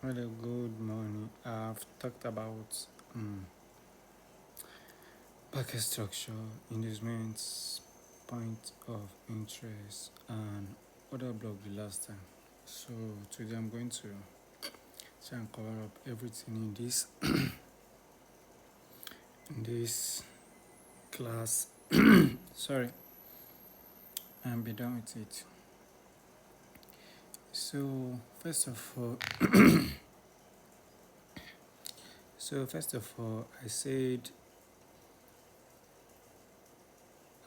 Hello, good morning. I've talked about packet structure, inducements, point of interest, and other block the last time. So today I'm going to try and cover up everything in this class. Sorry, and be done with it. So first of all, I said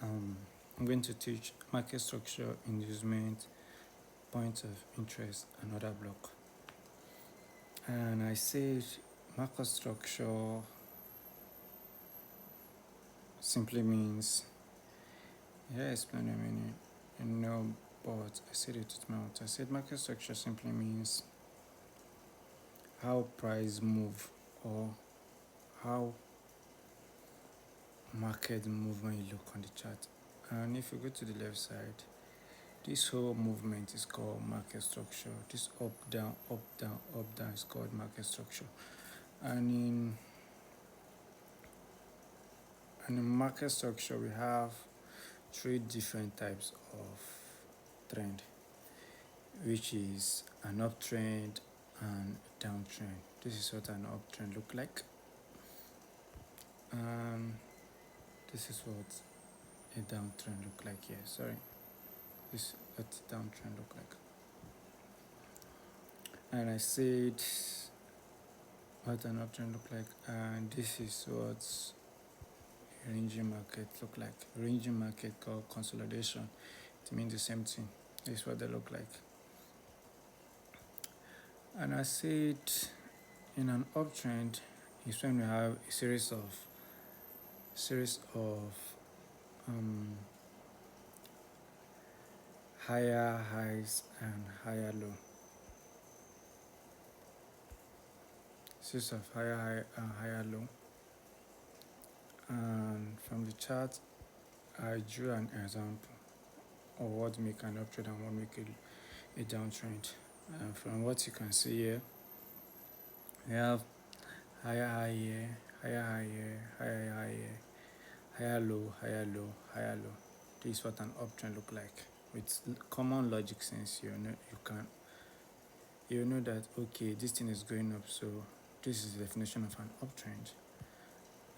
um, I'm going to teach market structure, inducement, point of interest, and other block. And I said market structure simply means, explain the meaning, but I said it with my mouth. I said market structure simply means how price move or how market move when you look on the chart. And if you go to the left side, this whole movement is called market structure. This up, down, up, down, up, down is called market structure. And in market structure, we have three different types of trend, which is an uptrend and downtrend. This is what an uptrend look like, and this is what a downtrend look like here. This is what a downtrend look like. And I said what an uptrend look like, and this is what a ranging market look like. Ranging market called consolidation. It means the same thing. This is what they look like. And I said in an uptrend is when we have a series of higher highs and higher low. Series of higher high and higher low. And from the chart, I drew an example of what make an uptrend and what make a downtrend. And from what you can see here, we have higher high here, higher high here, higher high here, higher low, higher low, higher low. This is what an uptrend look like. With common logic sense, you know that okay, this thing is going up, so this is the definition of an uptrend,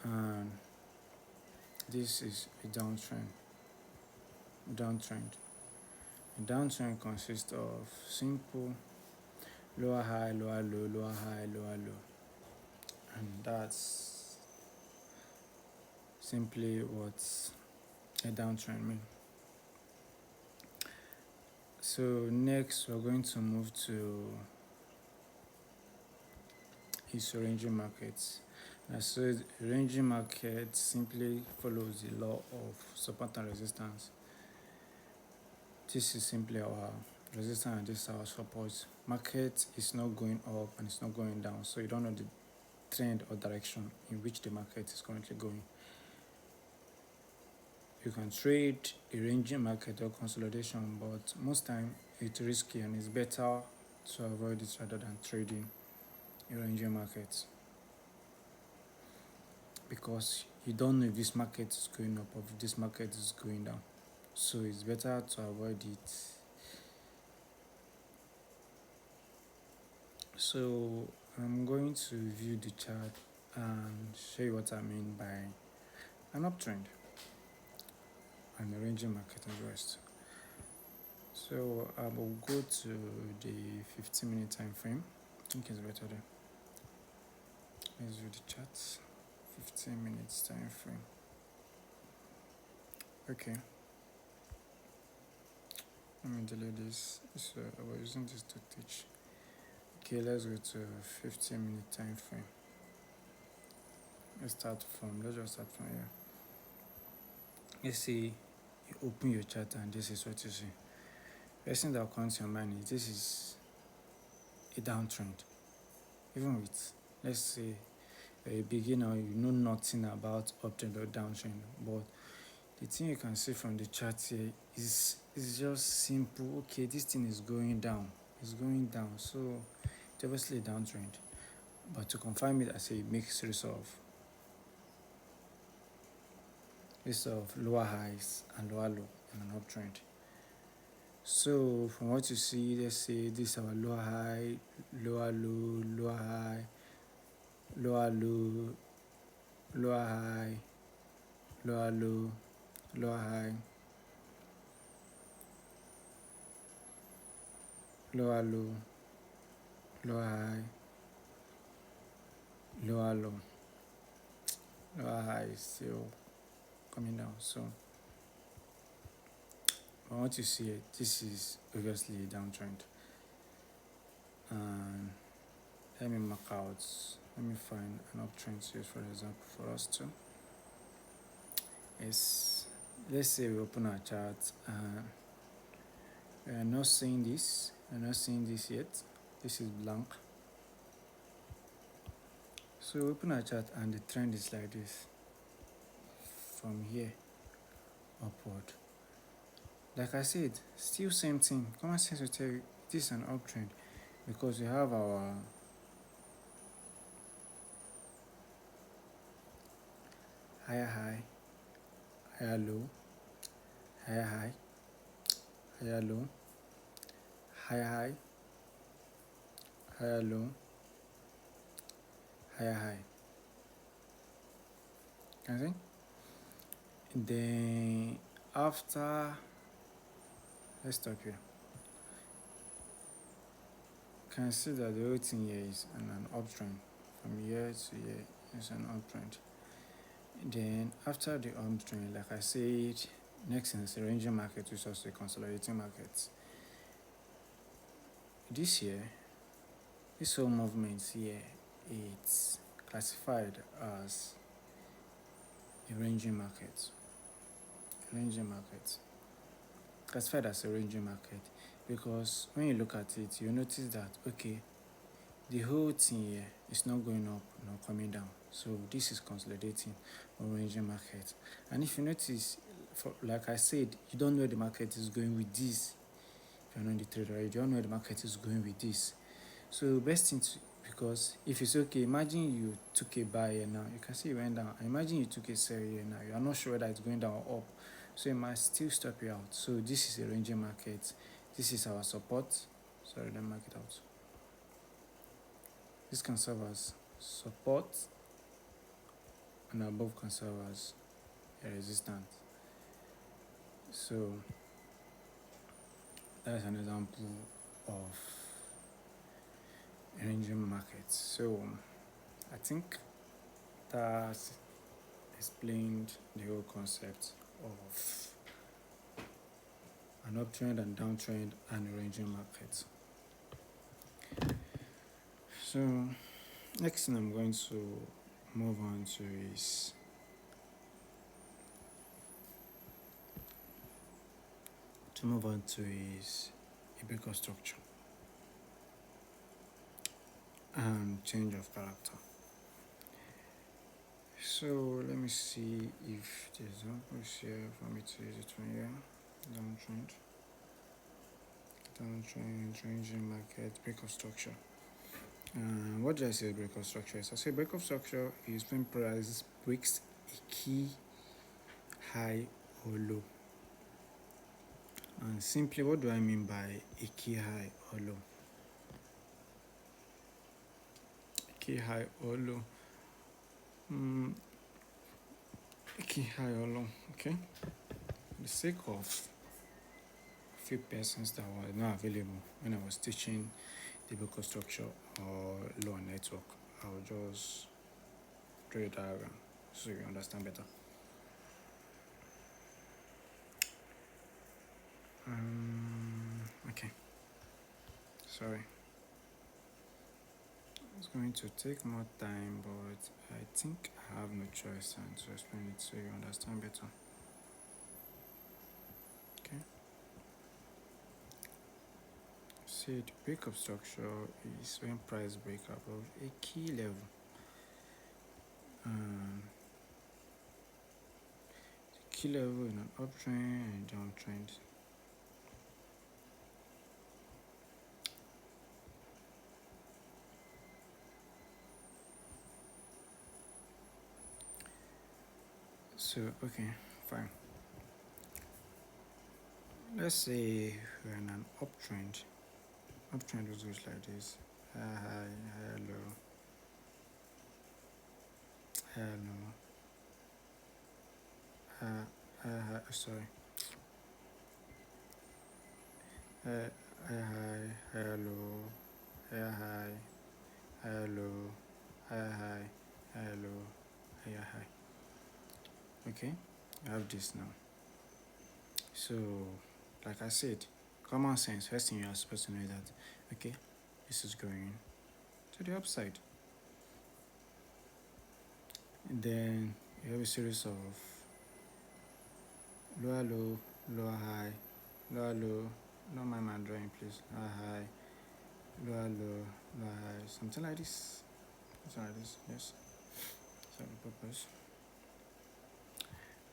and this is a downtrend. A downtrend consists of simple lower high, lower low, lower high, lower low, and that's simply what a downtrend means. So next we're going to move to ranging markets. So ranging market simply follows the law of support and resistance. This is simply our resistance and this is our support. Market is not going up and it's not going down, so you don't know the trend or direction in which the market is currently going. You can trade a ranging market or consolidation, but most time it's risky and it's better to avoid it rather than trading a ranging market, because you don't know if this market is going up or if this market is going down, so it's better to avoid it. So I'm going to view the chart and show you what I mean by an uptrend and a ranging market and the rest. So I will go to the 15-minute time frame. I think it's better there. Let's view the chart. 15 minutes time frame. Okay. Let me delete this. So I was using this to teach. Okay, let's go to 15-minute time frame. Let's just start from here. Let's say you open your chart and this is what you see. First thing that comes to your mind is this is a downtrend. Even with, let's say, a beginner, you know nothing about uptrend or downtrend, but the thing you can see from the chart here is just simple. Okay, this thing is going down. It's going down, so it's obviously a downtrend, but to confirm it, I say it makes use of lower highs and lower low in an uptrend. So from what you see, let's say this is our lower high, lower low, lower high, lower low, lower high, lower low, lower high, lower low, lower high, lower low, lower high is still coming down. So from what you see, this is obviously a downtrend. And let me mark out, let me find an uptrend here, for example, for us too. Is, let's say we open our chart and we are not seeing this, yet. This is blank. So we open our chart and the trend is like this, from here upward. Like I said, still same thing. Common sense will tell you this is an uptrend because we have our higher high, higher low, higher high, higher low, higher high, higher low, higher high. Can you see? Then after, let's stop here. Can see that the whole thing here is an uptrend. From here to here is an uptrend. Then after the uptrend, like I said, next is the ranging market, which is also a consolidating market. This year, this whole movement here, it's classified as a ranging market. Classified as a ranging market because when you look at it, you notice that okay, the whole thing here is not going up nor coming down. So this is consolidating or ranging market. And if you notice, like I said, you don't know where the market is going with this. If you're not in the trader, you don't know where the market is going with this. So best thing to, because if it's okay, imagine you took a buy here now, you can see it went down. Imagine you took a sell here now, you are not sure whether it's going down or up. So it might still stop you out. So this is a ranging market. This is our support. Sorry, let me mark it out. This can serve as support and above can serve as a resistance. So that's an example of a ranging market. So I think that explained the whole concept of an uptrend and downtrend and a ranging market. So next thing I'm going to move on to is a breakout structure and change of character. So let me see if the example is here for me to use it from here. Downtrend, ranging market, breakout structure. What did I say breakout structure is? I say breakout structure is when price breaks a key high or low. And simply, what do I mean by a key high or low? Key high or low. A key high or low. Okay. For the sake of a few persons that were not available when I was teaching the breakout structure or low network, I'll just draw a diagram so you understand better. Okay. Sorry. It's going to take more time, but I think I have no choice and to explain it so you understand better. Okay. See, the breakup structure is when price break above a key level. The key level in an uptrend and downtrend. So okay, fine. Let's say we're in an uptrend. Uptrend goes like this: high, high, low, high, low, high, high, sorry, high, high, high, low, high, high, low, high, high, low, high. Okay, I have this now. So, like I said, common sense. First thing you are supposed to know is that, okay, this is going to the upside. And then you have a series of lower low, lower high, lower low. Don't mind my drawing, please. Lower high, lower low, lower high. Something like this. Something like this. Yes. That's the purpose.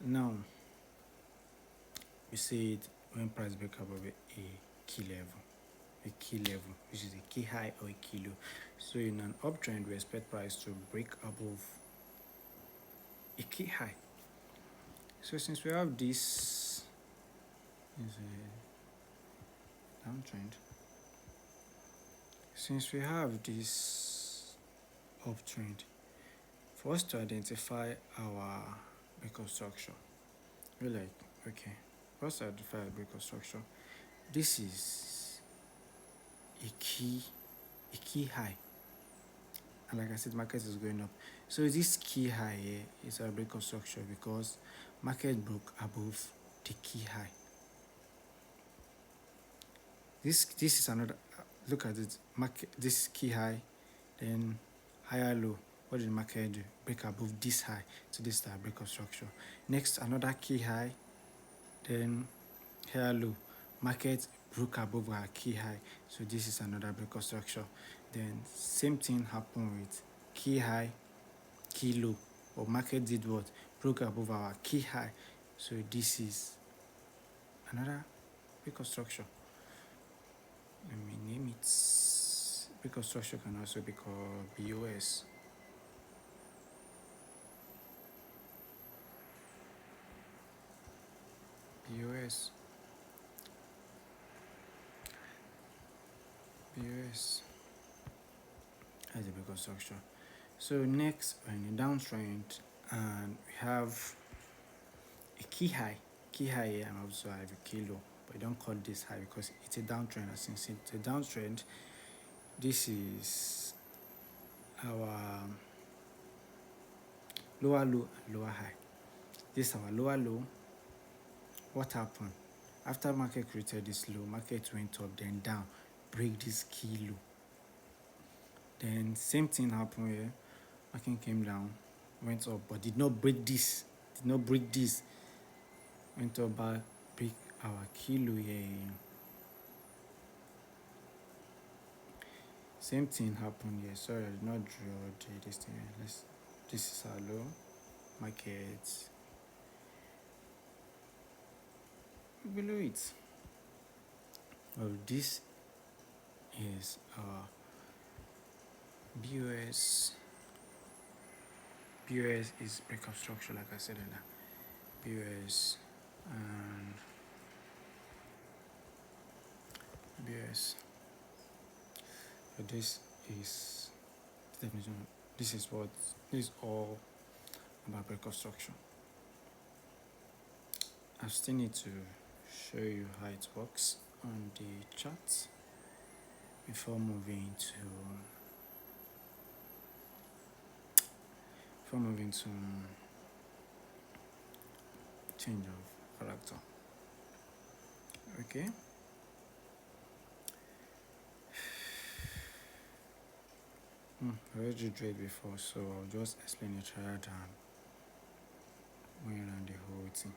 Now, we see it when price break above a key level, which is a key high or a key low. So in an uptrend, we expect price to break above a key high. So since we have this is a downtrend, since we have this uptrend, for us to identify our breakout structure, we're like, okay, for us to identify a breakout structure, this is a key high, and like I said, market is going up. So this key high here is our breakout structure because market broke above the key high. This is another look at it. Market, this key high, then higher low. What did the market do? Break above this high. So this is our breakout structure. Next, another key high, then higher low. Market broke above our key high. So this is another breakout structure. Then same thing happened with key high, key low. Or market did what? Broke above our key high. So this is another breakout structure. Let me name it. Breakout structure can also be called BOS. BOS. BOS as a breakout structure. So next, we're in a downtrend, and we have a key high here, and also I have a key low. But I don't call this high because it's a downtrend. Since it's a downtrend, this is our lower low and lower high. This is our lower low. What happened? After market created this low, market went up, then down, break this key low. Then same thing happened here. Market came down, went up, but did not break this. Went up back, break our key low here. Same thing happened here. Sorry, I did not draw this thing. This is our low. Market below it. Well, this is our BOS. BOS is breakout structure, like I said earlier. BOS and BOS. So this is the definition. This is all about breakout structure. I still need to show you how it works on the chart before moving to change of character. Okay. I already drew it before, so I'll just explain it rather than going around the whole thing.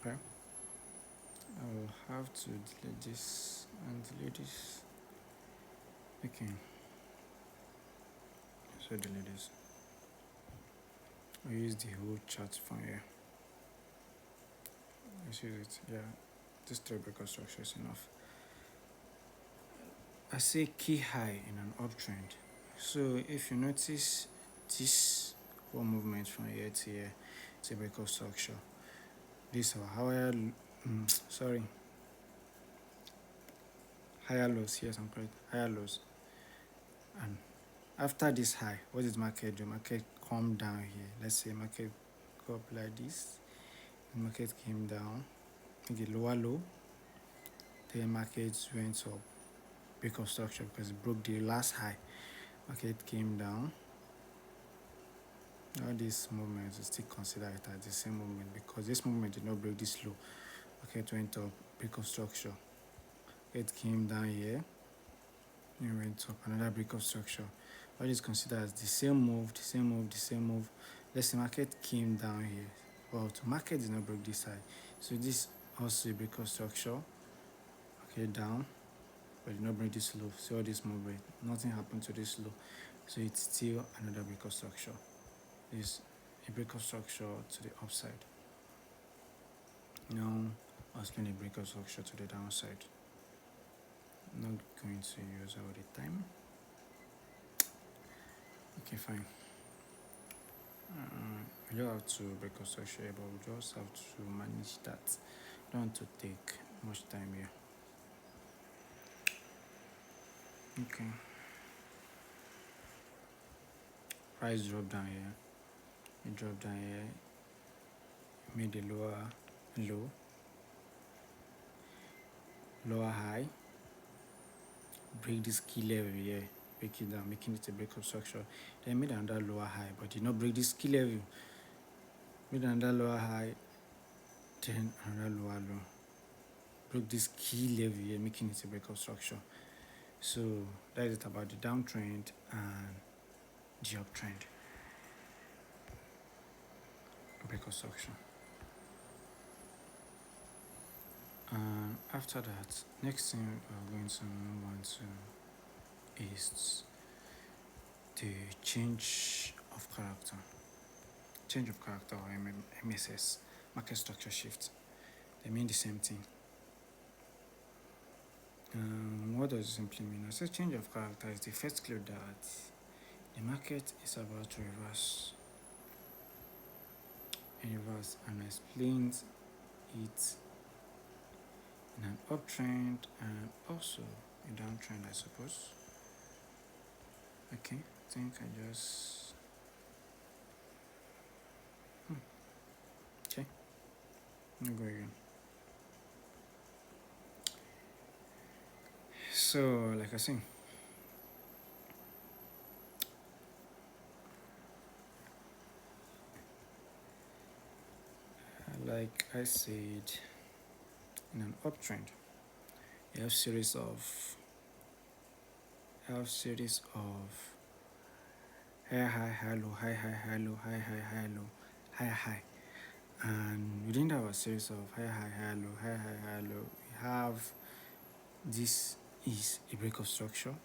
Okay. I will have to delete this and delete this. Okay. So delete this. I'll use the whole chart from here. Let's use it. Yeah. This three breakout structure is enough. I say key high in an uptrend. So if you notice this one movement from here to here. It's a breakout structure. This is our higher higher lows. Yes, I'm correct. Higher lows. And after this high, what did market do? Market come down here. Let's say market go up like this. The market came down, the lower low. The market went up, breakout structure, because it broke the last high. Market came down. All these movements, we still consider it as the same movement because this movement did not break this low. Market went up, breakout structure. It came down here. It went up, another breakout structure. All this considered as the same move, the same move, the same move. Let's say market came down here. But market did not break this high. So this also a breakout structure. Okay, down, but did not break this low. See all this movement, nothing happened to this low. So it's still another breakout structure. This a breakout structure to the upside. Now I'll explain a breakout structure to the downside. I'm not going to use all the time. Okay, fine. We don't have to breakout structure, but we just have to manage that. Don't want to take much time here. Okay. Price drop down here. It dropped down here. Made a lower low, lower high. Break this key level here. Break it down, making it a breakup structure. Then made another lower high, but did not break this key level. Made another lower high, then another lower low. Broke this key level here, making it a breakup structure. So that is it about the downtrend and the uptrend. Breakup structure. And after that, next thing we're going to move on to is the change of character. Change of character, or MSS, market structure shift. They mean the same thing. What does it simply mean? I say change of character is the first clue that the market is about to reverse. And explains it in an uptrend and also a downtrend, I suppose. Okay, I think I just okay. Let me go again. So, like I say, like I said, in an uptrend, you have series of high, low, high, low, high, low, high. And within our series of high, low, high, low, we have this is a breakup structure.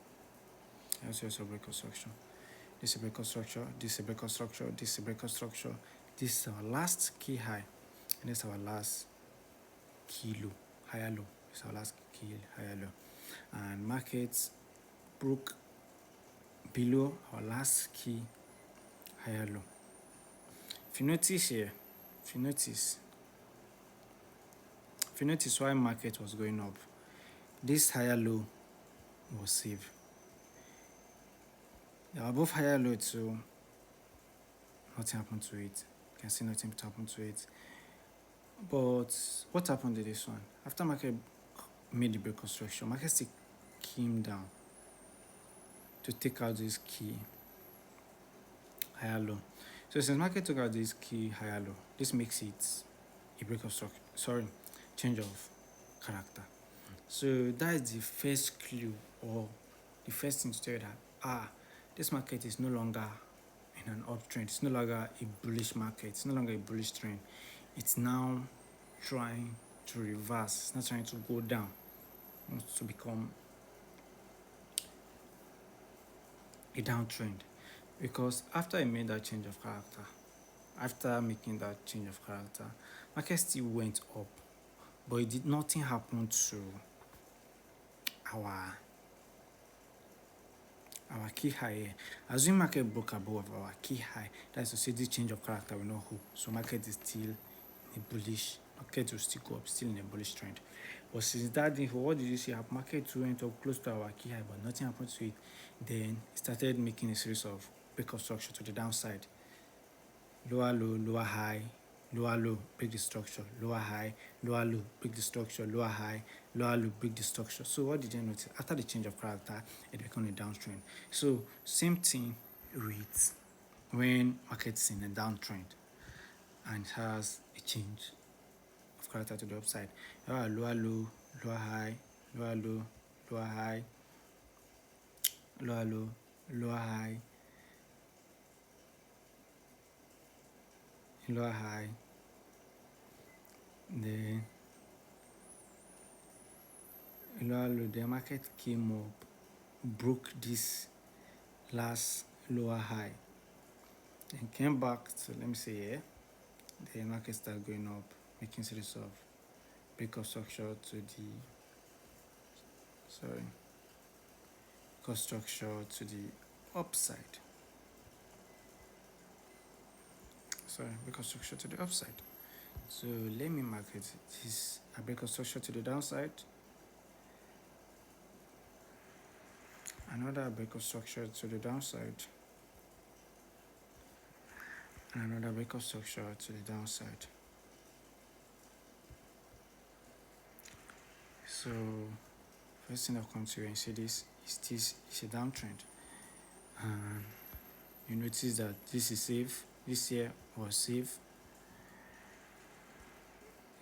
That's also a breakup structure. This is a breakup structure. This is a breakup structure. This is a breakup structure. This is our last key high, and this is our last key low, higher low. This is our last key higher low, and markets broke below our last key higher low. If you notice here, if you notice why market was going up, this higher low was saved. Above higher low too, nothing happened to it. You can see nothing happened to it. But what happened to this one? After market made the breakout structure, market still came down to take out this key higher low. So since market took out this key higher low, this makes it a breakout structure. Change of character. So that is the first clue, or the first thing to tell you that this market is no longer in an uptrend. It's no longer a bullish market. It's no longer a bullish trend. It's now trying to reverse. It's not trying to go down. It wants to become a downtrend. Because after I made that change of character, after making that change of character, market still went up, but it did nothing happen to our key high here. Assuming market broke above our key high, that's to say this change of character will not hold. So market is still in a bullish. Market will still go up, still in a bullish trend. But since that info, what did you see? Our market went up close to our key high, but nothing happened to it. Then it started making a series of break of structure to the downside. Lower low, lower high, lower low, break the structure, lower high, lower low, break the structure, lower high, lower low, break the structure. So what did you notice? After the change of character, it became a downtrend. So same thing with when market is in a downtrend and has a change of character to the upside. Lower low, lower high, lower low, lower high, lower low, lower high, lower high, then lower low. The market came up, broke this last lower high, and came back to, let me say here, the market started going up, making series of break of structure to the upside. Break of structure to the upside. So let me mark it. This a break of structure to the downside. Another break of structure to the downside. And another break of structure to the downside. So first thing I've come to and say this is a downtrend. And you notice that this is safe. This here was safe.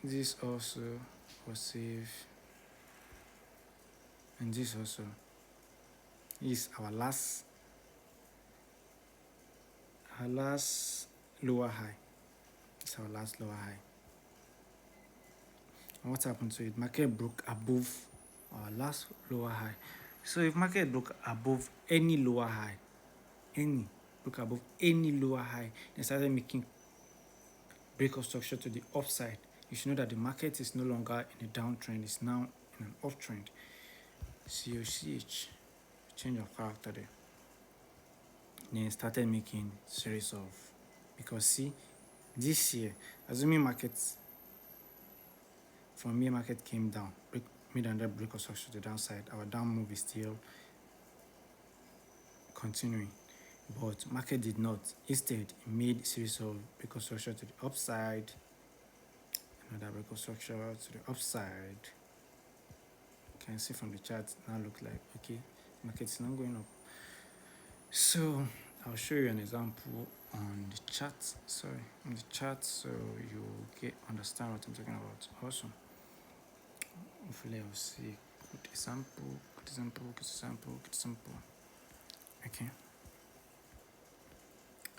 This also was safe. And this also is our last lower high. It's our last lower high. And what happened to it? Market broke above our last lower high. So if market broke above any lower high, then started making break of structure to the upside, you should know that the market is no longer in a downtrend, it's now in an uptrend. COCH, change of character there. Then it started making series of, because see, this year, assuming markets from here, market came down, made another break of structure to the downside, our down move is still continuing. But market did not. Instead, it made a series of break of structure to the upside, another break of structure to the upside. You can see from the chart now look like, okay, market is not going up. So I'll show you an example on the chart. So you understand what I'm talking about. Awesome. Hopefully I'll see good example.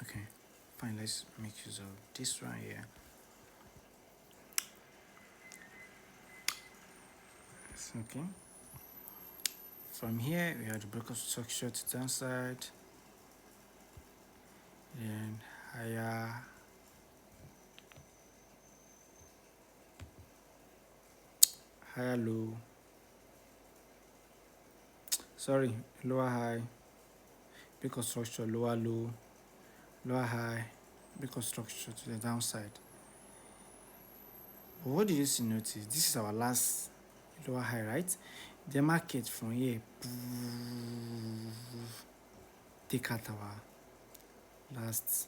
Okay, fine, let's make use of this one here. Okay, from here we have the break of structure to downside, then higher, low, lower high, break of structure, lower low, lower high, break of structure to the downside. But what did you see? Notice this is our last lower high, right? The market from here take out our last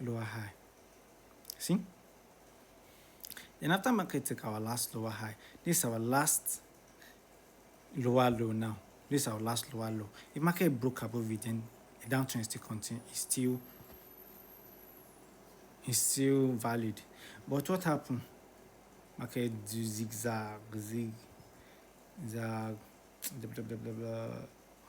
lower high. See? Then after market take our last lower high, this is our last lower low now. This is our last lower low. If market broke above it, then the downtrend still continue. It's still valid. But what happened? Market do zigzag,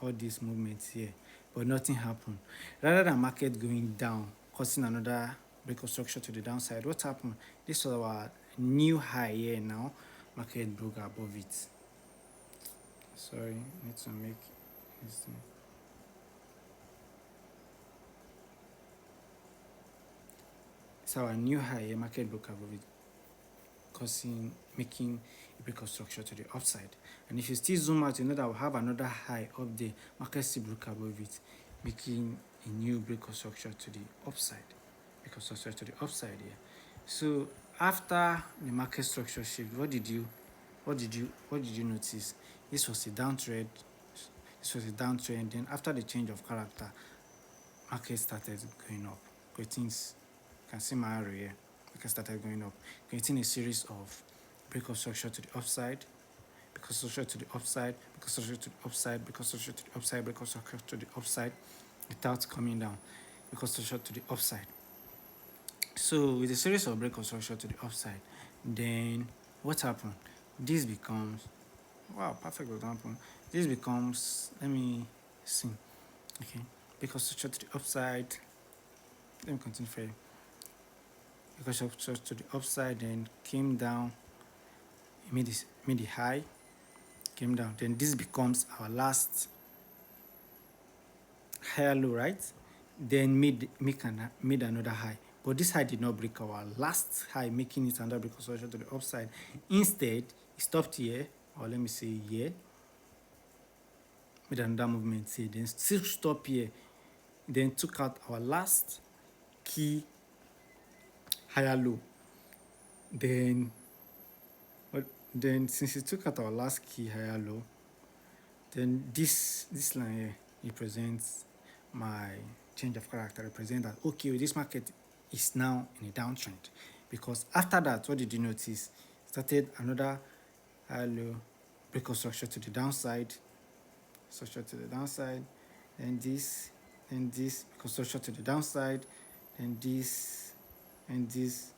all these movements here, but nothing happened. Rather than market going down, causing another break of structure to the downside, what happened? This was our new high here now. Market broke above it. Sorry, need to make this thing. It's our new high here. Market broke above it. making a break of structure to the upside. And if you still zoom out, you know that we'll have another high up there. Market still broke above it, making a new break of structure to the upside. Break of structure to the upside here. So after the market structure shift, what did you notice? This was a downtrend. Then after the change of character, market started going up. Things, you can see my arrow here. Market started going up, creating a series of break of structure to the upside, break of structure to the upside, break of structure to the upside, break of structure to the upside, break of structure to the upside, without coming down, break of structure to the upside. So with a series of break of structure to the upside, then what happened? This becomes, wow, perfect example. This becomes, let me see. Okay, break of structure to the upside. Let me continue for you. Break of structure to the upside, then came down, made the high, came down. Then this becomes our last higher low, right? Then made another high. But this high did not break our last high, making it another break of structure to the upside. Instead, it stopped here, or let me say here, made another movement here, then still stop here, then took out our last key higher low. Then since it took out our last key higher low, then this line here represents my change of character, represent that okay, this market is now in a downtrend. Because after that, what did you notice? Started another high low, break of structure to the downside, then this, break of structure to the downside, then this, and this,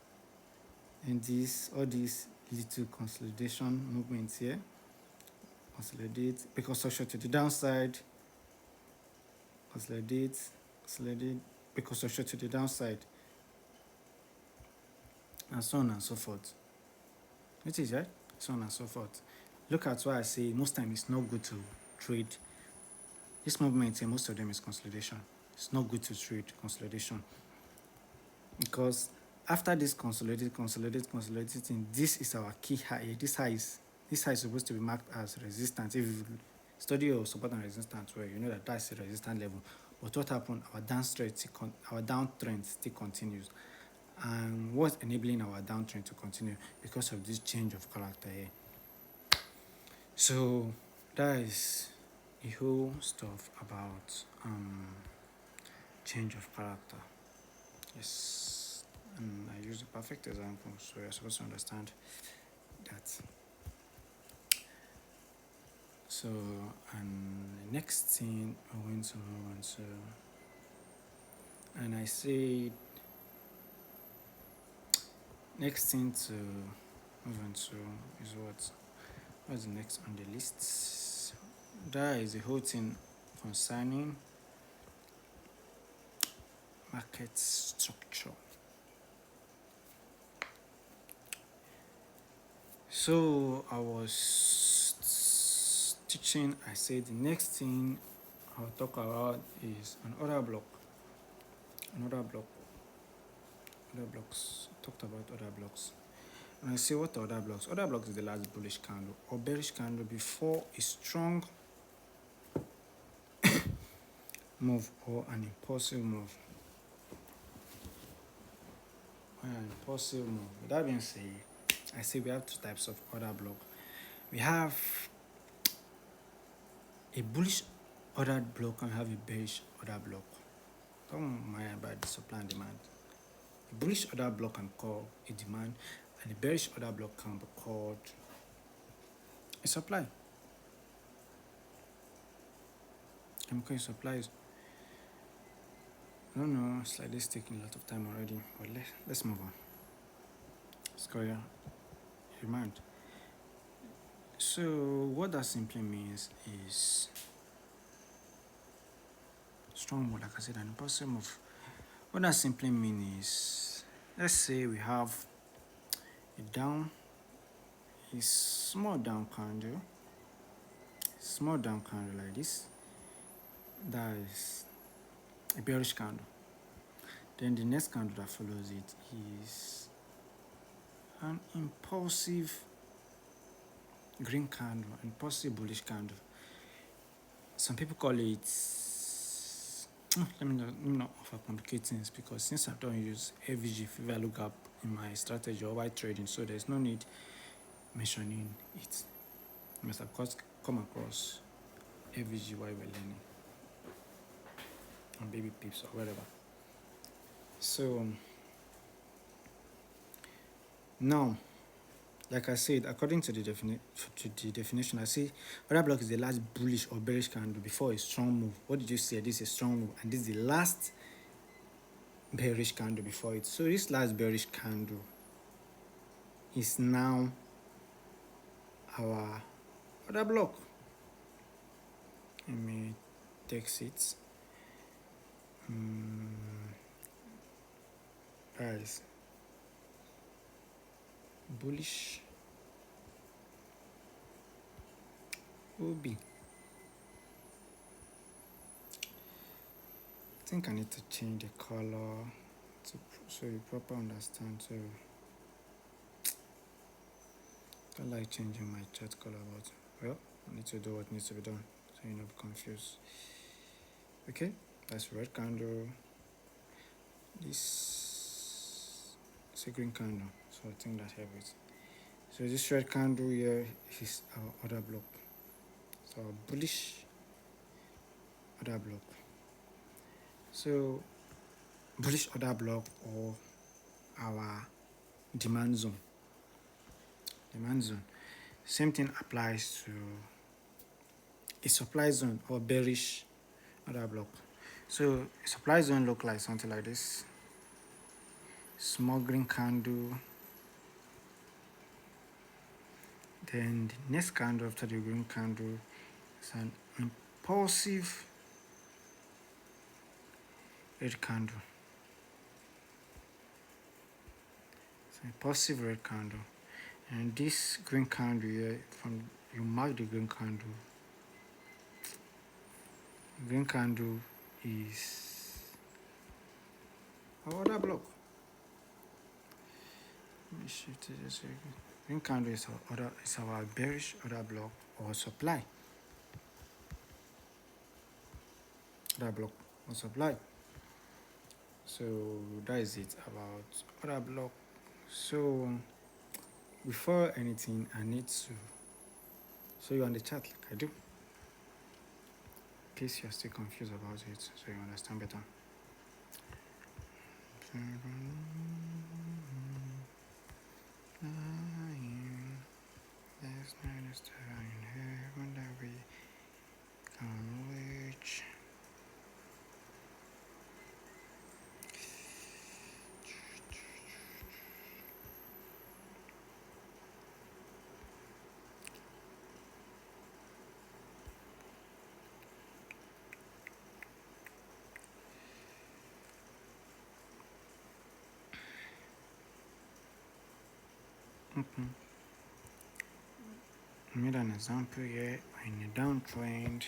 all these little consolidation movements here. Consolidate, break of structure to the downside, consolidate, break of structure to the downside, and so on and so forth. It is, right? So on and so forth. Look at why I say most times it's not good to trade. This movement here, most of them is consolidation. It's not good to trade consolidation, because after this consolidating, this is our key high. This high is supposed to be marked as resistance. If you study your support and resistance well, you know that that's a resistance level. But what happened? Our downtrend still continues. And what's enabling our downtrend to continue? Because of this change of character here. So that is the whole stuff about change of character. Yes, and I use a perfect example, so you're supposed to understand that. So, and the next thing I want to move on to, and I said next thing to move on to is what's the next on the list? That is the whole thing concerning market structure. So I was teaching, I said the next thing I'll talk about is an order block. Other blocks. Talked about other blocks. And I say what are other blocks? Other blocks is the last bullish candle or bearish candle before a strong move or an impulsive move. With that being said, I say we have two types of order block. We have a bullish order block and we have a bearish order block. Don't mind about the supply and demand. A bullish order block can call a demand, and a bearish order block can be called a supply. Supplies. I don't know, it's like this taking a lot of time already, but let's move on. Let's go here. Demand. So what that simply means is strong move, like I said, an impulsive move. What that simply means is, let's say we have a small down candle like this. That is a bearish candle. Then the next candle that follows it is an impulsive green candle, impulsive bullish candle. Some people call it, let me not overcomplicate things, because since I don't use AVG value gap in my strategy or white trading, so there's no need mentioning it. You must of course come across AVG while we're learning on baby pips or whatever. So now, like I said, according to the definition, I say order block is the last bullish or bearish candle before a strong move. What did you say? This is a strong move, and this is the last bearish candle before it. So this last bearish candle is now our order block. Let me text it. Guys, bullish OB. I think I need to change the color so you properly understand. So I don't like changing my chart color, but well, I need to do what needs to be done so you're not confused. Okay, that's red candle. This is a green candle, so I think that helps. So this red candle here is our order block. So our bullish order block. So bullish order block or our demand zone. Same thing applies to a supply zone or bearish order block. So a supply zone look like something like this. Small green candle. Then the next candle after the green candle is an impulsive red candle. It's an impulsive red candle. And this green candle here, from you mark the green candle. The green candle is our order block. Let me shift it this way. Green candle is our bearish order block or supply. Order block or supply. So that is it about order block. So before anything, I need to show you on the chart like I do, in case you're still confused about it, so you understand better. I made an example here in a downtrend.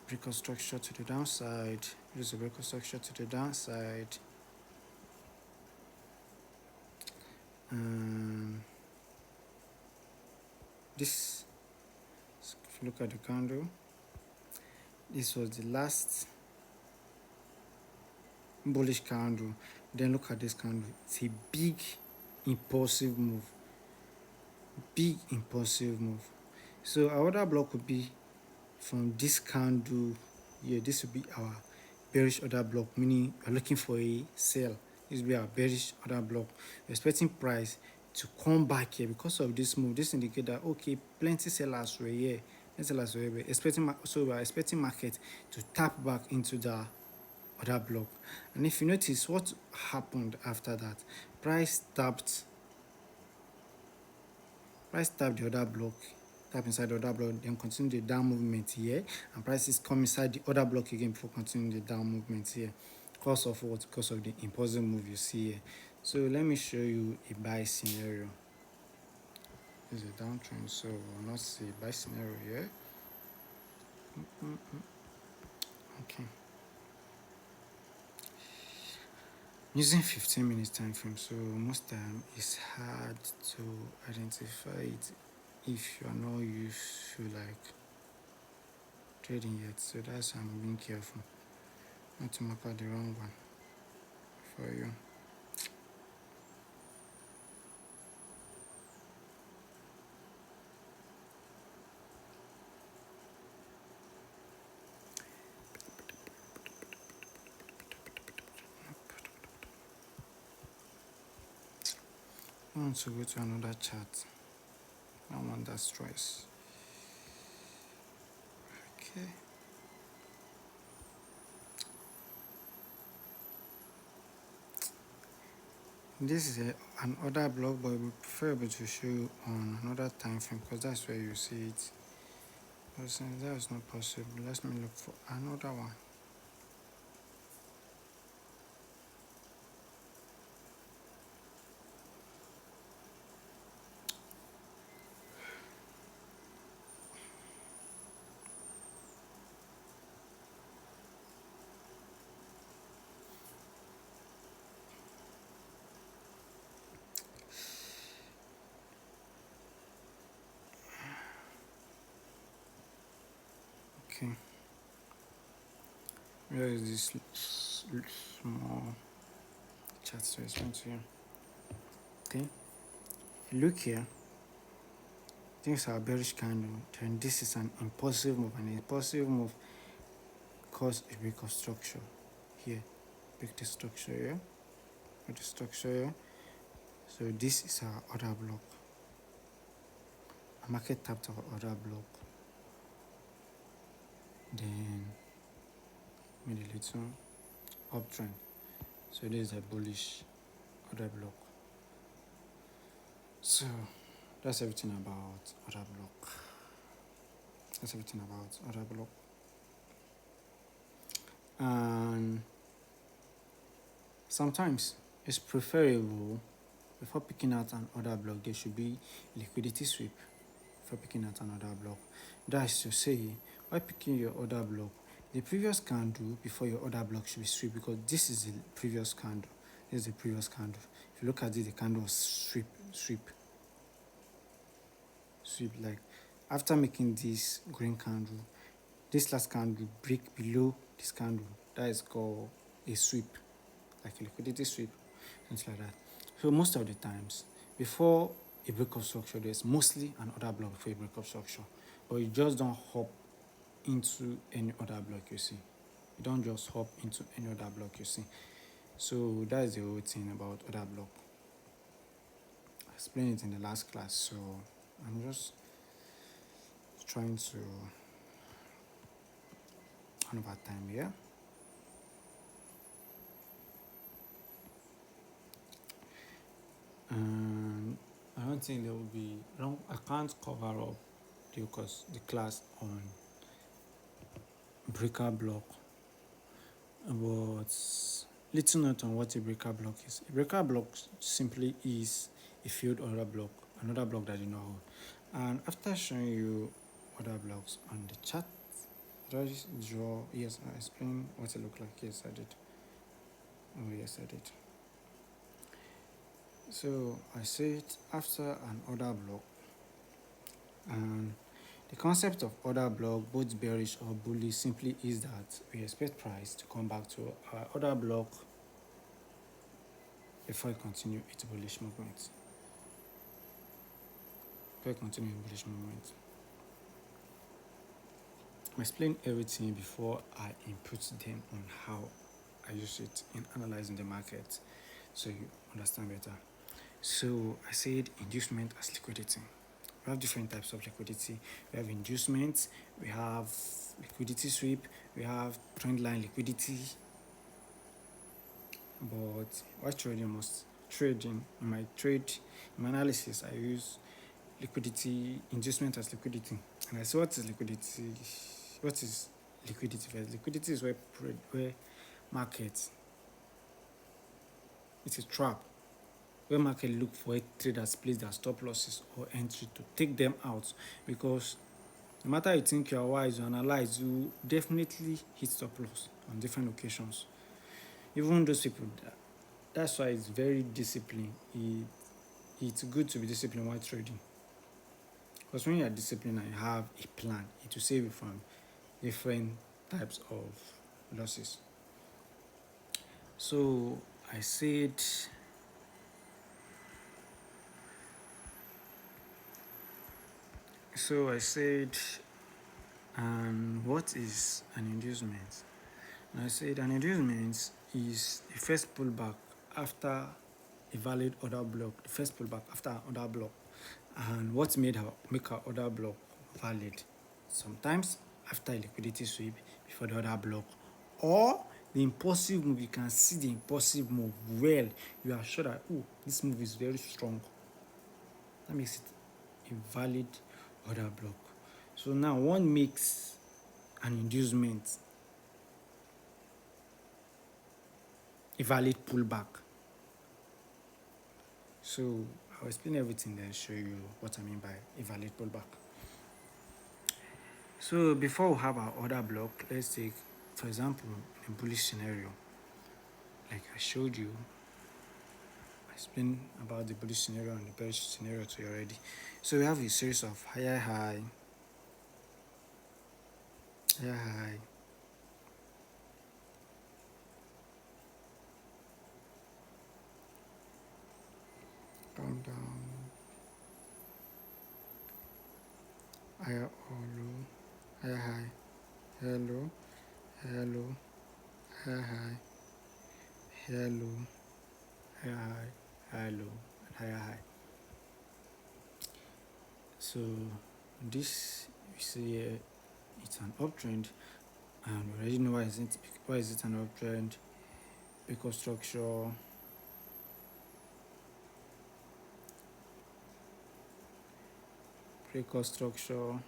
Breaker structure to the downside. Use a breaker structure to the downside. This, if you look at the candle, this was the last bullish candle. Then look at this candle. It's a big impulsive move. So our order block would be from this candle here. This would be our bearish order block, meaning we're looking for a sell. This will be our bearish order block. We're expecting price to come back here because of this move. This indicates that okay, plenty sellers were here. We're expecting market to tap back into the order block. And if you notice what happened after that, price tapped the order block, tap inside the order block, then continue the down movement here, and prices come inside the order block again before continuing the down movement here. Because of what? Because of the impulsive move you see here. So let me show you a buy scenario. This is a downtrend, so we'll not see a buy scenario here. Okay. using 15 minutes time frame, so most time it's hard to identify it if you are not used to like trading yet. So that's why I'm being careful not to mark out the wrong one for you. I want to go to another chart. I don't want that stress. Okay. This is an order block, but it would be preferable to show on another time frame because that's where you see it. But since that is not possible, let me look for another one. Okay. Where is this small chart to explain to you? Okay. If you look here, things are bearish candle. Then this is an impulsive move. An impulsive move cause a break of structure here. Break the structure here. Break the structure here. So this is our order block. A market tapped our order block. Then made a little uptrend. So this is a bullish order block. So that's everything about order block. That's everything about order block. And sometimes it's preferable before picking out an order block, there should be liquidity sweep before picking out another block. That is to say, while picking your order block, the previous candle before your order block should be sweep because this is the previous candle. This is the previous candle. If you look at it, the candle was sweep. Like after making this green candle, this last candle break below this candle. That is called a sweep, like a liquidity sweep, things like that. So most of the times, before a breakup structure, there's mostly an order block before a breakup structure, but you just don't hop into any other block you see. You don't just hop into any other block you see. So that is the whole thing about order block. I explained it in the last class, so I'm just trying to run over time here. And I don't think there will be long. I can't cover up the class on breaker block, but little note on what a breaker block is. A breaker block simply is a field order block, another block that you know. And after showing you other blocks on the chart, did I just draw? Yes, I explained what it looked like. Yes, I did. Oh, yes, I did. So I said after an order block, and the concept of order block, both bearish or bullish, simply is that we expect price to come back to our order block before it continue its bullish movement. I explain everything before I input them on how I use it in analyzing the market, so you understand better. So I said inducement as liquidity. We have different types of liquidity. We have inducement, we have liquidity sweep, we have trend line liquidity. But while trading in my analysis, I use liquidity, inducement as liquidity. And I say what is liquidity? What is liquidity first? Liquidity is where market, it's a trap where market look for traders place their stop losses or entry to take them out, because no matter you think you are wise, you analyze, you definitely hit stop loss on different occasions. Even those people that's why it's very disciplined. It's good to be disciplined while trading, because when you are disciplined and you have a plan, it will save you from different types of losses. So I said, what is an inducement? And I said an inducement is the first pullback after a valid order block, the first pullback after an order block. And what make our order block valid? Sometimes after a liquidity sweep before the order block, or the impulsive move. You can see the impulsive move well. You are sure that, oh, this move is very strong. That makes it a valid order block. So now one makes an inducement a valid pullback. So I'll explain everything then show you what I mean by a valid pullback. So before we have our order block, let's take, for example, a bullish scenario. Like I showed you, I explained about the bullish scenario and the bearish scenario to you already. So we have a series of higher high, come down, higher or low, higher high, higher low, higher low, higher high, higher low, higher high, higher low, and higher high. So this you see here, it's an uptrend, and we already know why is it an uptrend? Because structure, breaker structure,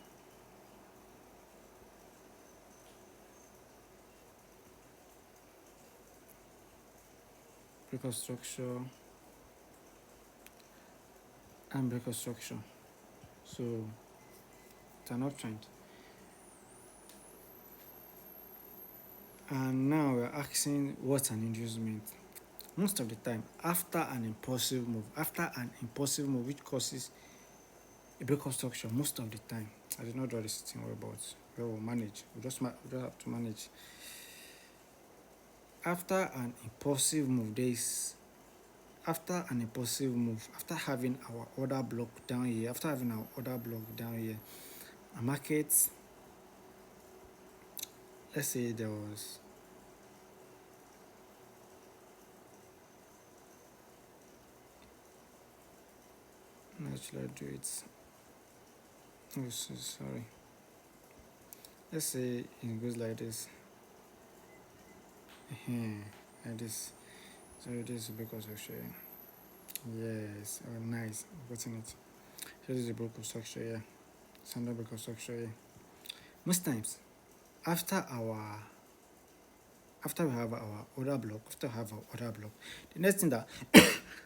and breaker structure. So it's an uptrend. And now we're asking what's an inducement. Most of the time, after an impulsive move which causes a breakout structure, most of the time, I did not draw this thing well, but we'll manage. We just have to manage. After an impulsive move, after having our order block down here, a market, let's say there was how should I do it? Oh, sorry. Let's say it goes like this. Like this. So this is because of sharing. Yes, oh nice. What's in it? So this is a broken structure here. Standard broken structure here. Most times, after we have our order block, the next thing that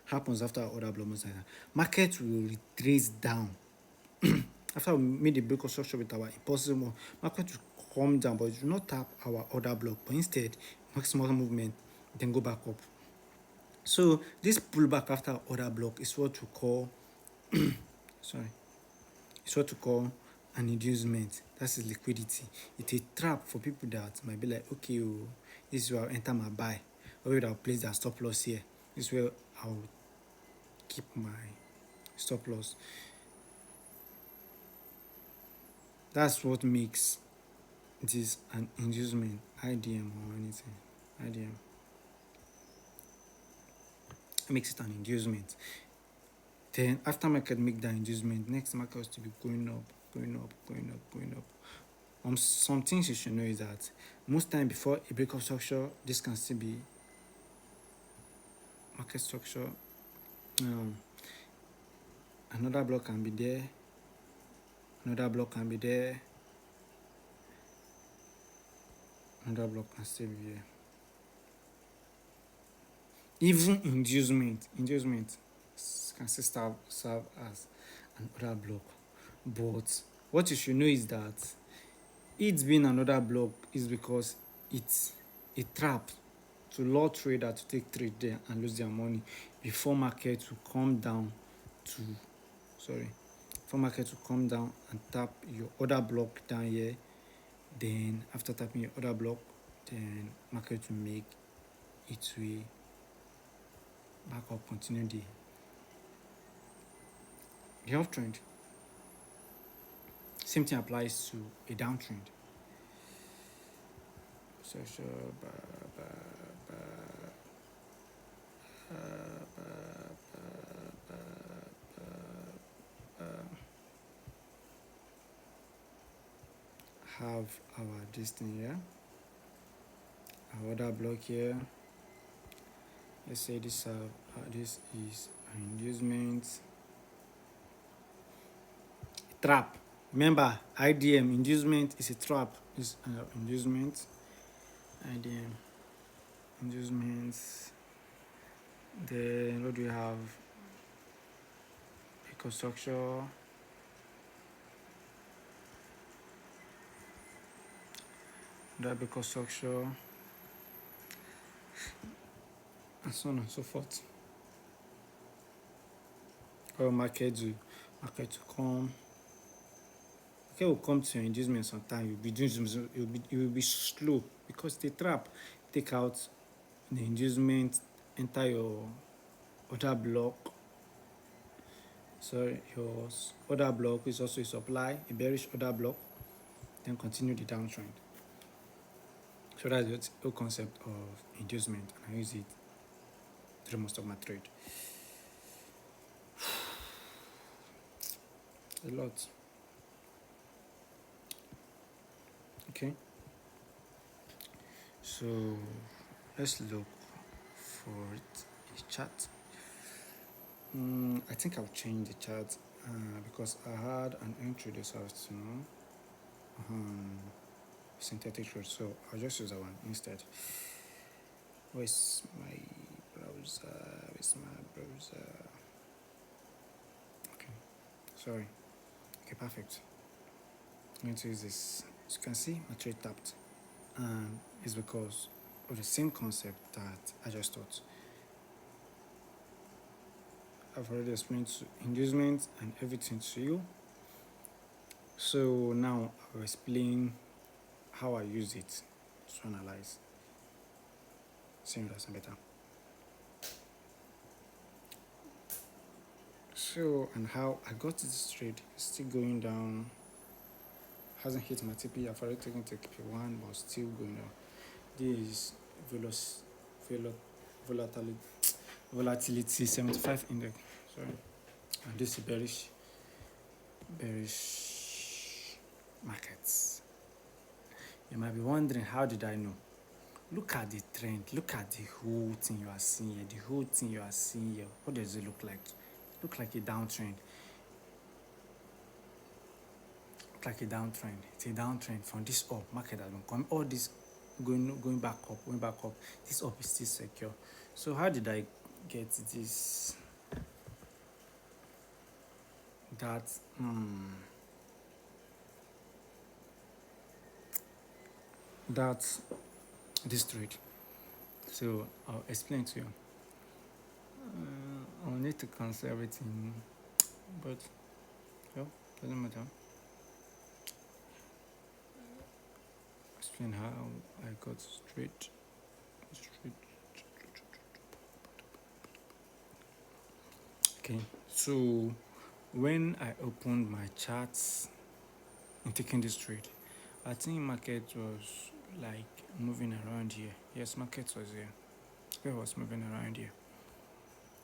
happens after our order block, most of the time, market will retrace down. After we made the breakout structure with our impulsive move, market will come down, but it will not tap our order block, but instead, maximum movement, then go back up. So this pullback after order block is what we call an inducement. That's liquidity. It's a trap for people that might be like, okay, this is where I'll enter my buy, or where I'll place that stop loss here. This is where I'll keep my stop loss. That's what makes this an inducement, IDM or anything. IDM makes it an inducement. Then after market make that inducement, next market has to be going up. Some things you should know is that most time before a breakout structure, this can still be market structure. Another block can be there. Another block can be there. Another block can still be here. Even inducement can still serve as an order block. But what you should know is that it being another block is because it's a trap to lure trader to take trade there and lose their money before market will come down to before market will come down and tap your order block down here. Then after tapping your order block, then market will make its way back up, continue the uptrend. Same thing applies to a downtrend. So have our this thing here, our order block here. Let's say this is an inducement trap. Remember, IDM inducement is a trap. Is inducement, IDM inducements. Then what do we have? Structure. Because structure, and so on and so forth. Or market will come. Market will come to your inducement sometime. You will be slow because the trap take out the inducement, enter your order block. So your order block is also a supply, a bearish order block, then continue the downtrend. So that's the whole concept of inducement, and I use it through most of my trade. A lot. Okay. So let's look for it. A chart. I think I'll change the chart because I had an entry this afternoon. Synthetic trade, so I'll just use that one instead. Where's my browser? Okay, sorry. Okay, perfect. I'm going to use this. As you can see, my trade tapped, and it's because of the same concept that I just taught. I've already explained inducement and everything to you. So now I'll explain how I use it to analyze. See you guys better. So, and how I got this trade, still going down, hasn't hit my TP. I've already taken TP1, but still going down. This is volatility 75 index. Sorry, and this is bearish markets. You might be wondering, how did I know? Look at the trend. Look at the whole thing you are seeing here. What does it look like? Look like a downtrend. It's a downtrend from this up. Market has been coming. All this going back up. This up is still secure. So how did I get this? That's this trade. So I'll explain to you. I'll need to cancel everything, but doesn't matter. Explain how I got straight. Okay, so when I opened my charts and taking this trade, I think market was like moving around here. Yes, market was here. It was moving around here.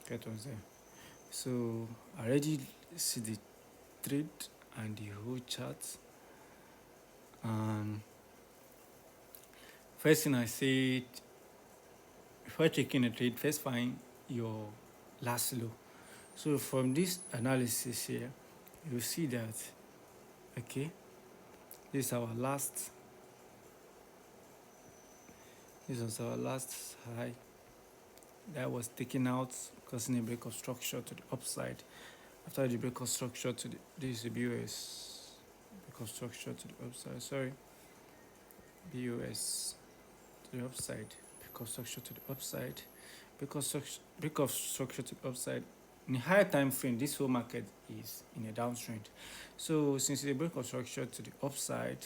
Market was there. So I already see the trade and the whole chart. First thing I said, before taking a trade, first find your last low. So from this analysis here, you see that, okay, this is our last high that was taken out, causing a break of structure to the upside. After the break of structure to this is the BUS, break of structure to the upside, BUS to the upside, break break of structure to the upside. Break of structure to the upside. In a higher time frame, this whole market is in a downtrend. So since the break of structure to the upside,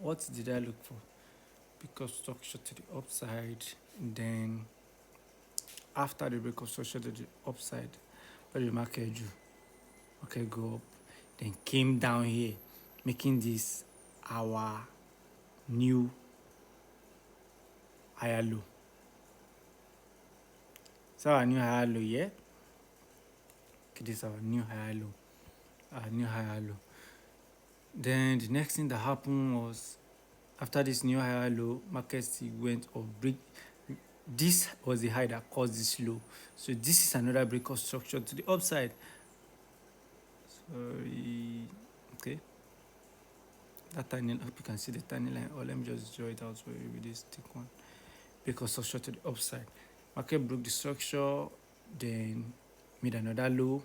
what did I look for? Break of structure to the upside. Then after the break of structure to the upside, what did the market do? Okay, go up, then came down here, making this our new higher low. So our new higher low here. Okay, this is our new higher low. Our new higher low. Then the next thing that happened was after this new higher low, market still went up. This was the high that caused this low. So this is another break of structure to the upside. Sorry. Okay. That tiny, I hope you can see the tiny line. Or let me just draw it out for you with this thick one. Break of structure to the upside. Market broke the structure, then made another low.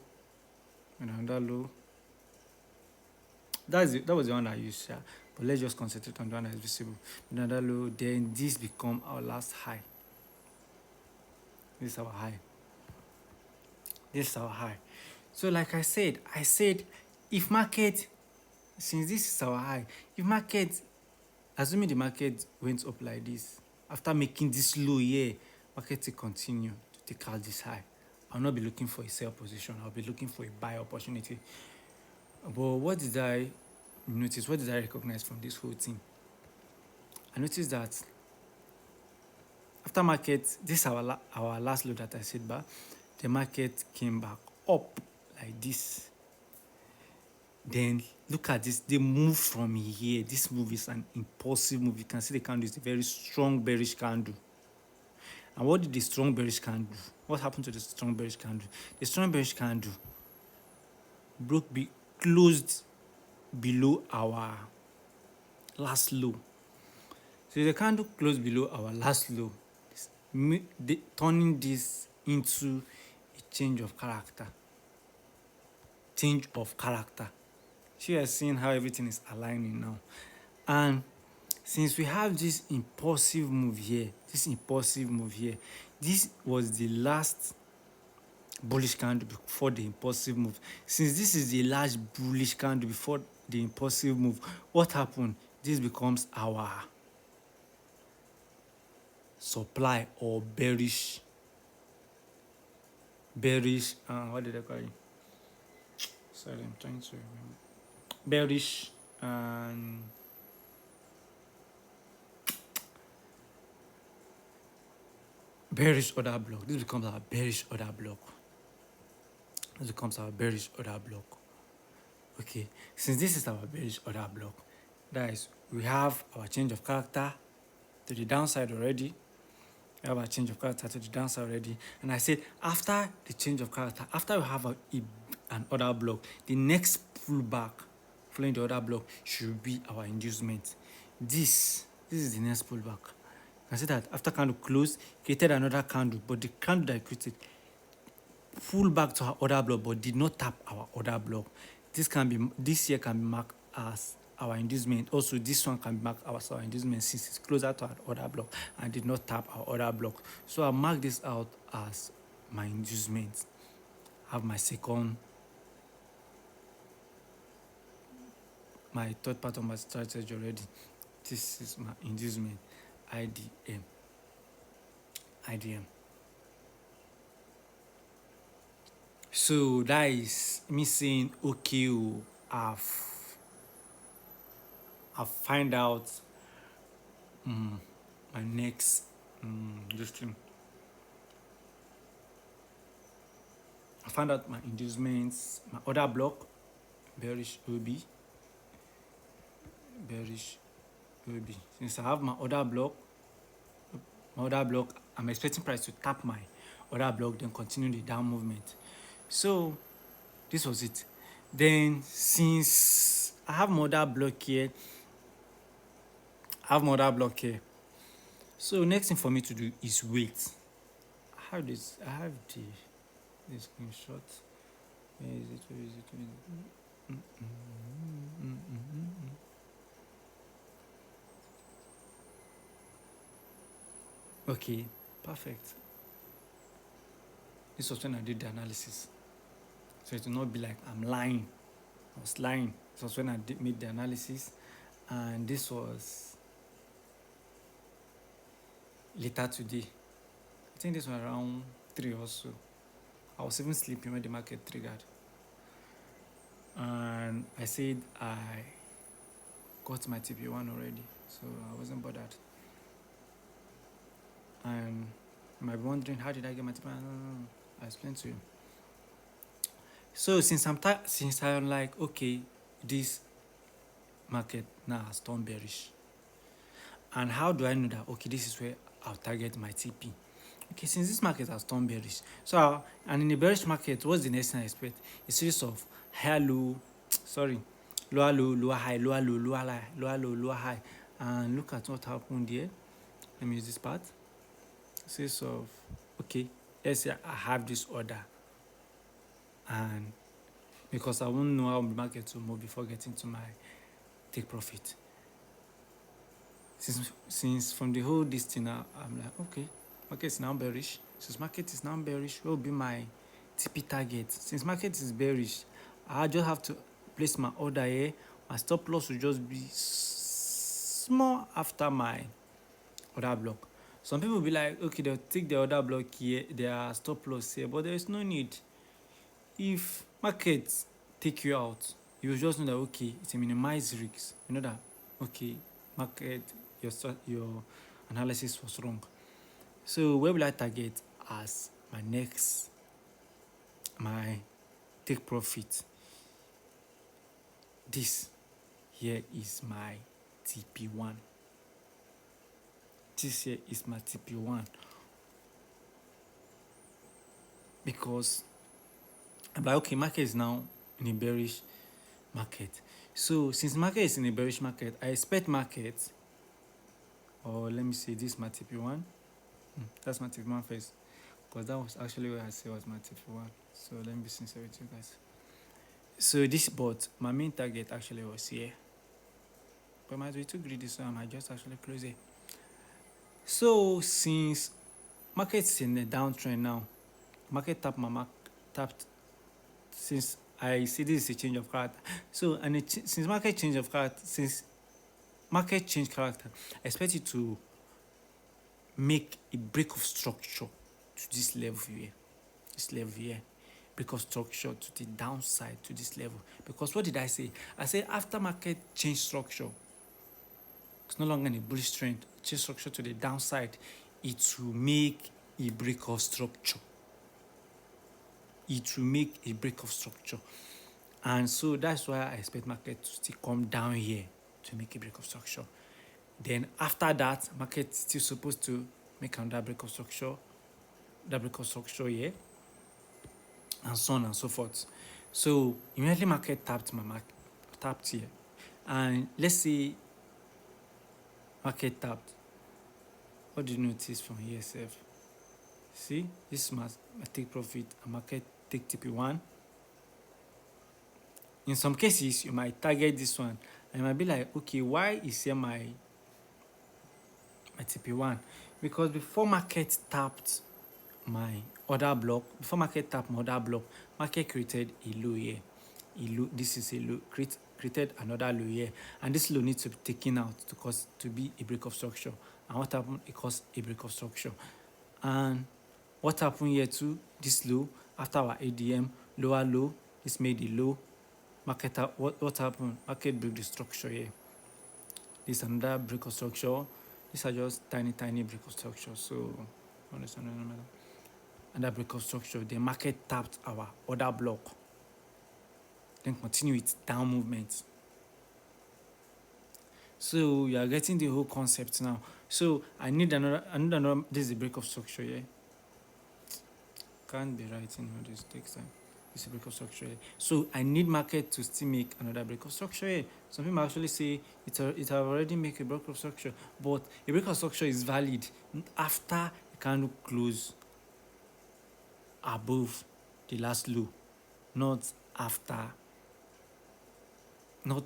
That was the one I used, yeah. But let's just concentrate on the one that is visible. Another low, then this become our last high. This is our high. This is our high. So like I said, if market, since this is our high, if market, assuming the market went up like this, after making this low here, market will continue to take out this high. I'll not be looking for a sell position. I'll be looking for a buy opportunity. But what did I notice? What did I recognize from this whole thing? I noticed that after market, this is our last low that I said back, the market came back up like this. Then look at this, they move from here. This move is an impulsive move. You can see the candle is a very strong bearish candle. And what did the strong bearish candle do? What happened to the strong bearish candle? The strong bearish candle closed below our last low. So the candle closed below our last low, turning this into a change of character. So you are seeing how everything is aligning now. And since we have this impulsive move here, this was the last bullish candle before the impulsive move. Since this is the last bullish candle before the impulsive move, what happened? This becomes our supply or bearish, what did I call it? Sorry, I'm trying to remember. Bearish and bearish order block. This becomes our bearish order block. Okay, since this is our bearish order block, that is, we have our change of character to the downside already. And I said after the change of character, after we have an order block, the next pullback following the order block should be our inducement. This is the next pullback. You can see that after candle closed, created another candle, but the candle that created pulled back to our order block but did not tap our order block. This here can be marked as our inducement. Also, this one can be marked as our inducement since it's closer to our order block and did not tap our order block. So I'll mark this out as my inducement. I have my third part of my strategy already. This is my inducement, IDM. So that is me saying, okay, I've find out my next I found out my inducements, my order block, bearish OB. Since I have my order block, I'm expecting price to tap my order block, then continue the down movement. So this was it. Then since I have my order block here, so next thing for me to do is wait. I have the screenshot. Where is it? Okay, perfect. This was when I did the analysis. So it will not be like I'm lying. I was lying. This was when I made the analysis, and this was later today. I think this was around 3 or so. I was even sleeping when the market triggered. And I said I got my TP1 already, so I wasn't bothered. And you might be wondering, how did I get my TP1? I explained to you. So since I'm like, okay, this market now has turned bearish. And how do I know that, okay, this is where I'll target my TP? Okay, since this market has turned bearish, so and in a bearish market, what's the next thing I expect? A series of high low, sorry, lower low, lower high, lower low, lower high, lower low, lower high. And look at what happened here. Let me use this part. A series of, okay, let's say I have this order, and because I won't know how the market will move before getting to my take profit. Since from the whole this thing now, I'm like, okay, market is now bearish. Since market is now bearish, what will be my TP target? Since market is bearish, I just have to place my order here. My stop loss will just be small after my order block. Some people will be like, okay, they'll take the order block here, their stop loss here, but there is no need. If market take you out, you will just know that, okay, it's a minimized risk. You know that, okay, market, your analysis was wrong. So where will I target as my take profit? This here is my TP1. This here is my TP1. Because I'm like, okay, market is now in a bearish market. So since market is in a bearish market, I expect market, or let me say this is my TP1. That's my TP1 first, because that was actually where I said was my TP1. So let me be sincere with you guys. So this, but my main target actually was here, but might be too greedy, so I might just actually close it. So since market is in a downtrend now, market tapped. Since I see this is a change of character, so since market change character, I expect it to make a break of structure to this level here. This level here, break of structure to the downside to this level. Because what did I say? I said after market change structure, it's no longer in a bullish trend, change structure to the downside, it will make a break of structure. It will make a break of structure. And so that's why I expect market to still come down here to make a break of structure. Then after that, market is still supposed to make another break of structure, that break of structure here, and so on and so forth. So immediately market tapped here. And let's say market tapped. What do you notice from here, Seth? See, this is my take profit and market take TP1. In some cases, you might target this one and you might be like, okay, why is here my TP1? Because before market tapped my order block, market created a low here. This is a low, created another low here, and this low needs to be taken out to be a break of structure. And what happened? It caused a break of structure. And what happened here too? This low, after our ADM, lower low, this made a low. Market, what happened? Market broke the structure here. This is another break of structure. These are just tiny break of structure. So understand another break of structure. The market tapped our order block. Then continue its down movement. So you are getting the whole concept now. So I need another. This is a break of structure here. Can't be writing all this, takes time. This is a break of structure here. So I need market to still make another break of structure here. Some people actually say it have already made a break of structure, but a break of structure is valid after a candle close above the last low, not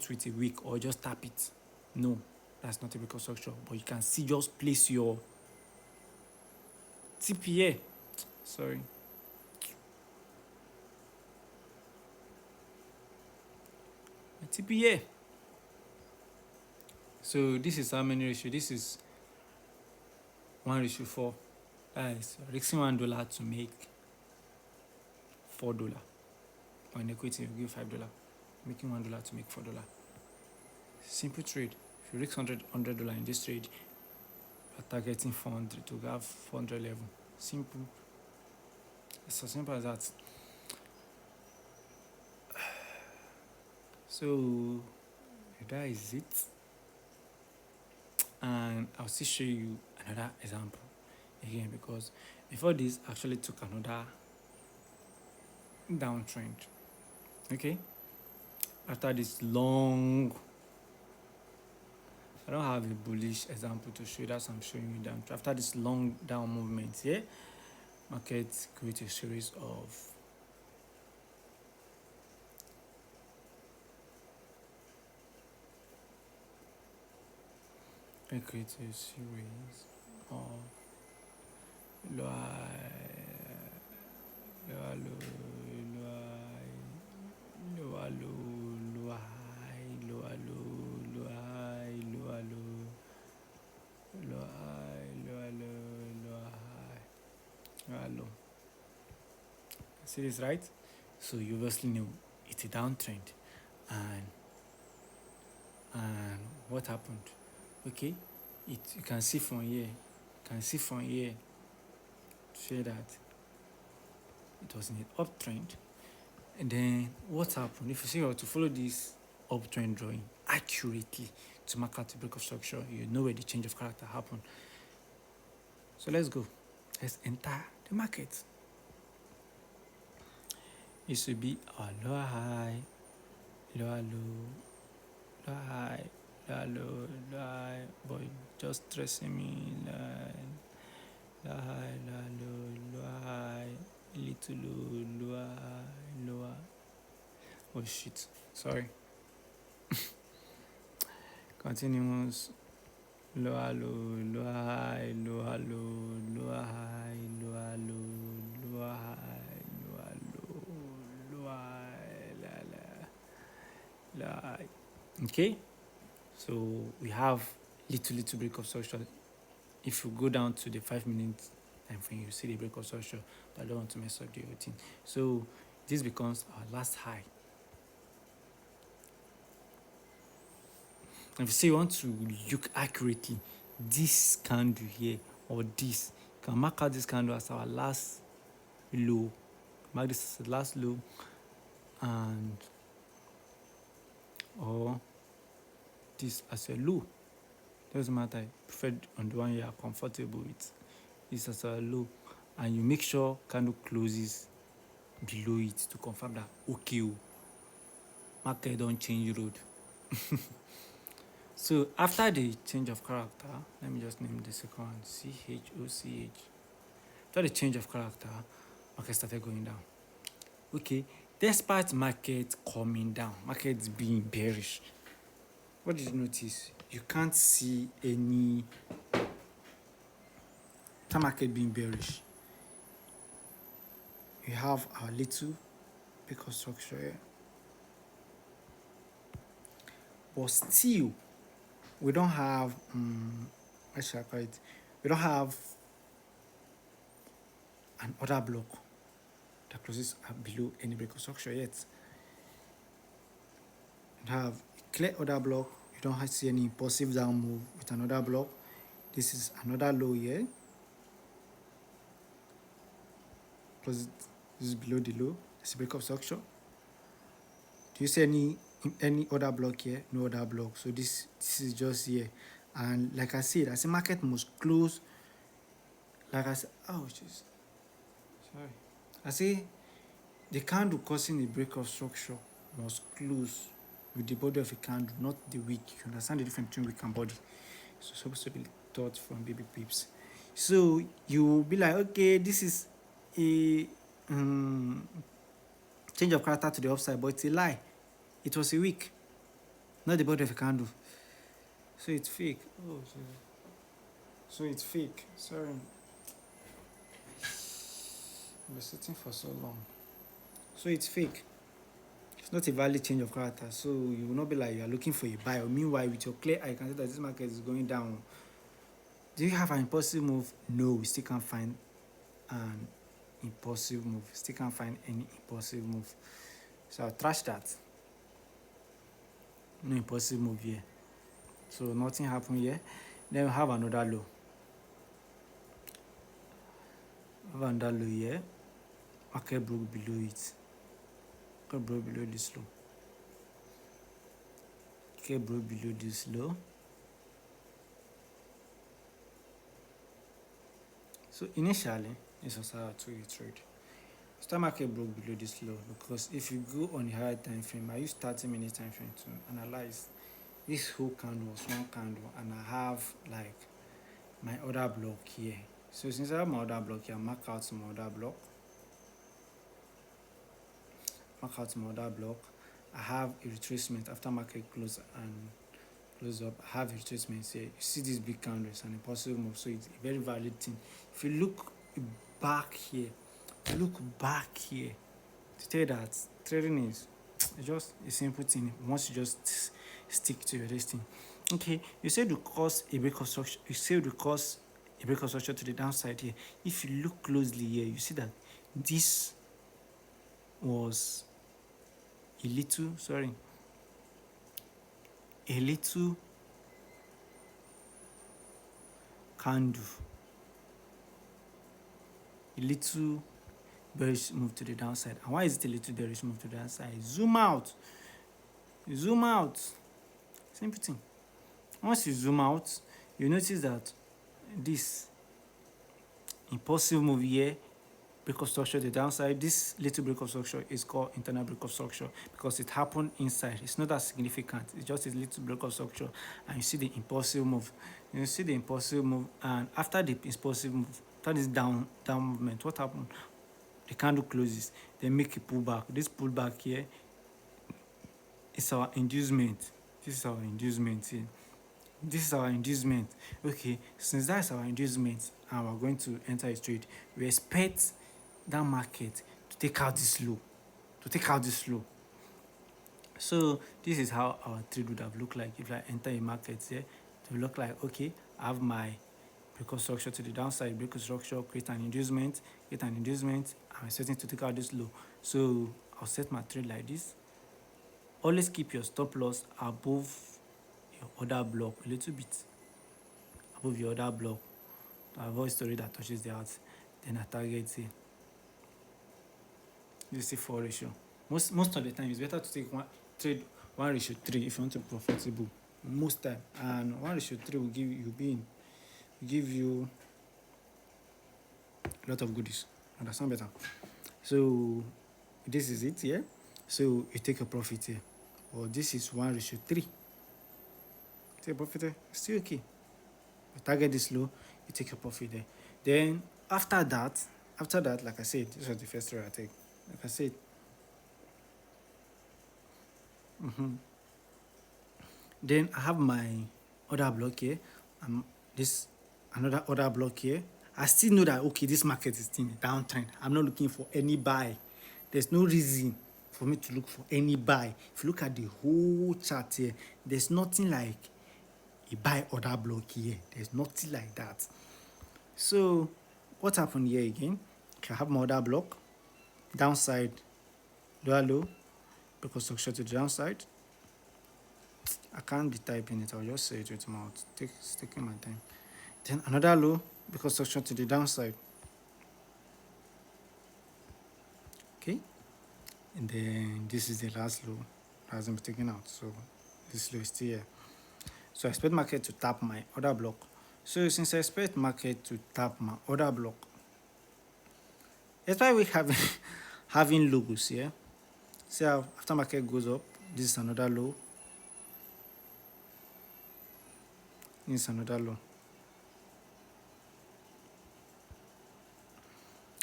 with a wick or just tap it. No, that's not a break of structure. But you can see, just place your TPA. Sorry. TPA. So this is how many ratio? This is 1:4. That is risking $1 to make $4. Or in equity, you give $5, making $1 to make $4. Simple trade. If you risk $100 in this trade, you're targeting 400 to have 400 level. Simple. It's as simple as that. So that is it. And I'll still show you another example again, because before this actually took another downtrend. Okay, after this long, I don't have a bullish example to show you, that's I'm showing you down. After this long down movement here, market create a series of low high. See this, right? So you obviously know it's a downtrend, and what happened? Okay, you can see from here, show that it was in an uptrend. And then what happened? If you see how to follow this uptrend drawing accurately to mark out the break of structure, you know where the change of character happened. So let's go. Let's enter the market. It should be our lower high, lower low, lower high, lower low, lower high, but just tracing me line, lower high, lower low, lower high, little low, lower high, lower. Oh shit, sorry. Continuous, lower low, lower high, lower low, lower high, lower low, lower high, lower low, lower high, lower high. Okay, so we have little break of structure. If you go down to the 5 minutes time frame, you see the break of structure, but I don't want to mess up the whole thing. So this becomes our last high. If you say you want to look accurately, this candle here or this, you can mark out this candle as our last low. Mark this as the last low, and or this as a low. Doesn't matter. I prefer on the one you are comfortable with. This as a low, and you make sure candle closes below it to confirm that okay, market don't change road. So after the change of character, let me just name the second one CHOCH. After the change of character, market started going down. Okay, despite market coming down, market being bearish, what did you notice? You can't see any market being bearish. We have our little break of structure here, but still we don't have what should I call it? We don't have an order block that closes below any break of structure yet. You have a clear order block. You don't have to see any impulsive down move with another block. This is another low here. Close. This is below the low. It's a break of structure. Do you see any other block here? No other block. So this is just here. And like I said, as the market must close. Like I said, oh jeez. Sorry. I say the candle causing the break of structure must close with the body of a candle, not the wick. You understand the difference between wick and body? So it's supposed to be taught from baby pips. So you will be like, okay, this is a change of character to the upside, but it's a lie. It was a wick, not the body of a candle. So it's fake. Oh, sorry. So it's fake. Sorry. We're sitting for so long. So it's fake. It's not a valid change of character. So you will not be like you are looking for a buy. Or meanwhile, with your clear eye, you can see that this market is going down. Do you have an impulsive move? No, we still can't find an impulsive move. Still can't find any impulsive move. So I'll trash that. No impulsive move here. So nothing happened here. Then we have another low. Here. Market broke below it. Market broke below this low. Market broke below this low. So initially, this was how I took a trade. Stock market broke below this low because if you go on a higher time frame, I use 30-minute time frame to analyze. This whole candle was one candle, and I have like my order block here. So since I have my order block here, I mark out my order block. I have a retracement after market close and close up. I have a retracement here. You see this big candle, it's an impossible move, so it's a very valid thing. If you look back here, to tell you that trading is just a simple thing once you just stick to your thing. Okay, you said to cause a break of structure. To the downside here. If you look closely here, you see that this was a little candle, a little bearish move to the downside. And why is it a little bearish move to the downside? Zoom out. Simple thing. Once you zoom out, you notice that this impulsive move here, break of structure to the downside, this little break of structure is called internal break of structure because it happened inside. It's not that significant. It's just a little break of structure, and you see the impulsive move. And after the impulsive move, after this down movement, what happened? The candle closes, they make a pullback. This pullback here is our inducement. This is our inducement. Okay, since that's our inducement and we're going to enter a trade, we expect that market to take out this low. So this is how our trade would have looked like if I enter a market here. It will look like, okay, I have my break of structure to the downside, break of structure, create an inducement, I'm setting to take out this low. So I'll set my trade like this. Always keep your stop loss above your order block, a little bit above your order block to avoid story that touches the heart. Then I target here. You see 4 ratio. Most of the time, it's better to take 1:3 if you want to be profitable. Most time, and 1:3 will give you a lot of goodies. Understand better? So this is it here. So you take a profit here. Well, this is 1:3. Take a profit there, still okay. You target this low, you take a profit there. Then after that, like I said, this was the first trade I take. Like I said, then I have my order block here, and this another order block here. I still know that, okay, this market is still in a downtrend. I'm not looking for any buy. There's no reason for me to look for any buy. If you look at the whole chart here, there's nothing like a buy order block here. There's nothing like that. So what happened here again? Okay, I have my order block, downside, lower low, because structure to the downside. I can't be typing it, I'll just say it with my mouth. Taking my time. Then another low, because structure to the downside. Okay, and then this is the last low that hasn't been taken out, so this low is still here. So I expect market to tap my order block. So since I expect market to tap my order block, that's why we have having logos here. See how after market goes up, this is another low. This is another low.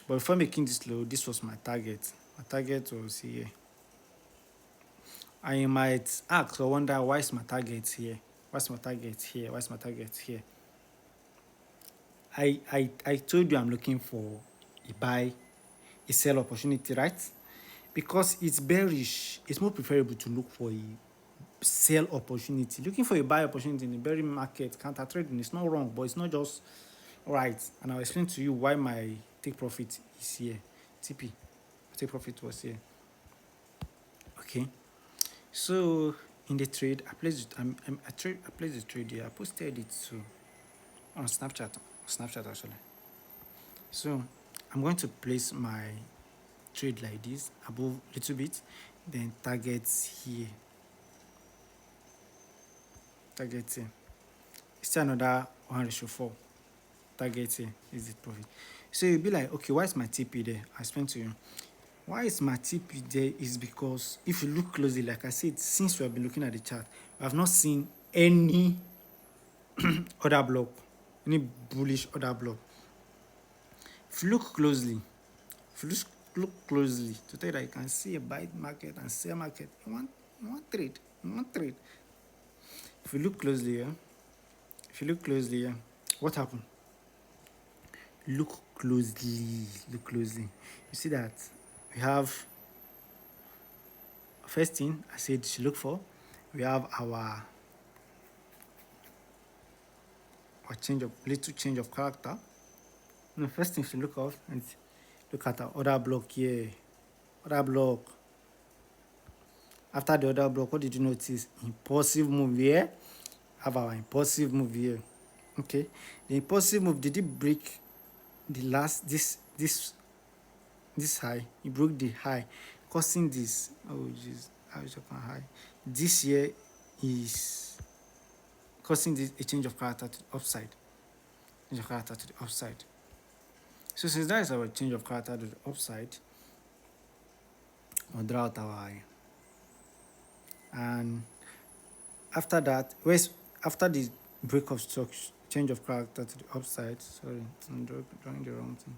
But before making this low, this was my target. My target was here. And you might ask or wonder, why is my target here? What's my target here? What's my target here? I told you I'm looking for a buy a sell opportunity, right? Because it's bearish, it's more preferable to look for a sell opportunity. Looking for a buy opportunity in the bearish market, counter trading is not wrong, but it's not just right. And I'll explain to you why my take profit is here. TP, take profit was here. Okay, so in the trade, I placed I placed the trade here. I posted it to on Snapchat actually. So I'm going to place my trade like this above a little bit, then targets here, target here. Still another 1:4. Target here is the profit. So you'll be like, okay, why is my TP there? I explain to you. Why is my TP there is because if you look closely, like I said, since we have been looking at the chart, we have not seen any other block, any bullish other block. If you look closely, look closely to tell you that you can see a buy market and sell market. You want trade. If you look closely here, what happened? Look closely. You see that we have first thing I said to look for. We have our little change of character. The first thing to look at is look at our other block here. Other block. After the other block, what did you notice? Impulsive move here. Have our impulsive move here. Okay. The impulsive move, did it break the last this high? It broke the high, causing this. Oh jeez, how is it high? This here is causing this a change of character to the upside. So since that is our change of character to the upside, we'll draw out our eye. And after that, after the break of stock, change of character to the upside, sorry, I'm drawing the wrong thing.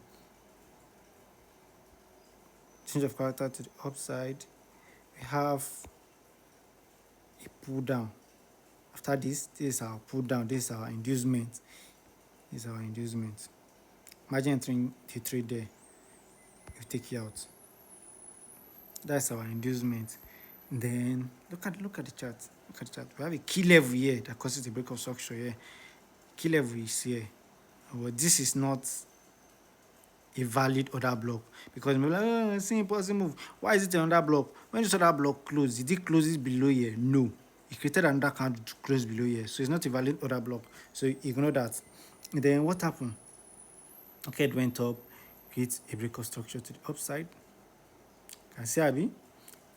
Change of character to the upside, we have a pull down. After this is our pull down, this is our inducement. Imagine entering the trade there, you take it out. That's our inducement. Then look at the chart. We have a key level here that causes the break of structure here. Key level is here. But this is not a valid order block because maybe like, oh, see impulsive move. Why is it another block? When this other block closed, did it close it below here? No. It created another candle to close below here. So it's not a valid order block. So ignore that. And then what happened? Okay, it went up, creates a break of structure to the upside. Can see Abby?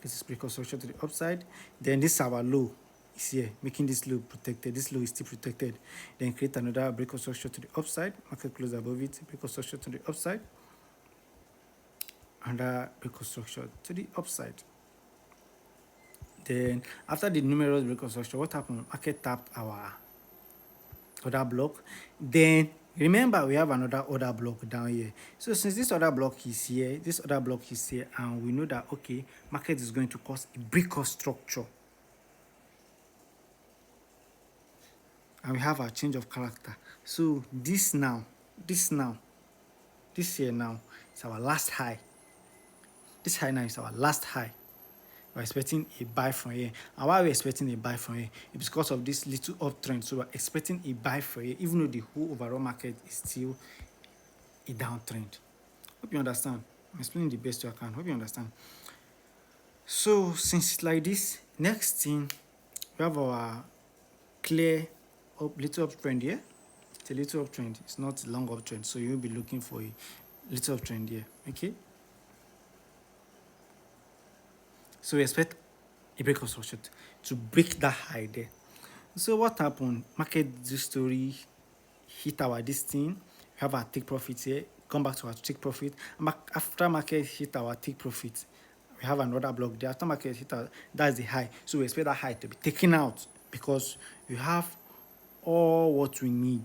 This is break of structure to the upside. Then this is our low. Is here, making this low protected. This low is still protected. Then create another break of structure to the upside. Market close above it. Break of structure to the upside. Another break of structure to the upside. Then after the numerous break of structure, what happened? Market tapped our other block. Then remember we have another order block down here. So since this other block is here, and we know that okay, market is going to cause a break of structure. And we have our change of character. So this here now is our last high. This high now is our last high. We're expecting a buy from here. And why are we expecting a buy from here? It's because of this little uptrend. So we're expecting a buy from here, even though the whole overall market is still a downtrend. Hope you understand. I'm explaining the best I can. Hope you understand. So since it's like this, next thing, we have our clear little uptrend here. It's a little uptrend. It's not a long uptrend. So you'll be looking for a little uptrend here. Okay. So we expect a break of structure to break that high there. So what happened? Market this story hit our this thing. We have our take profit here. Come back to our take profit. After market hit our take profit, we have another block there. After market hit our, that's the high. So we expect that high to be taken out because you have all what we need.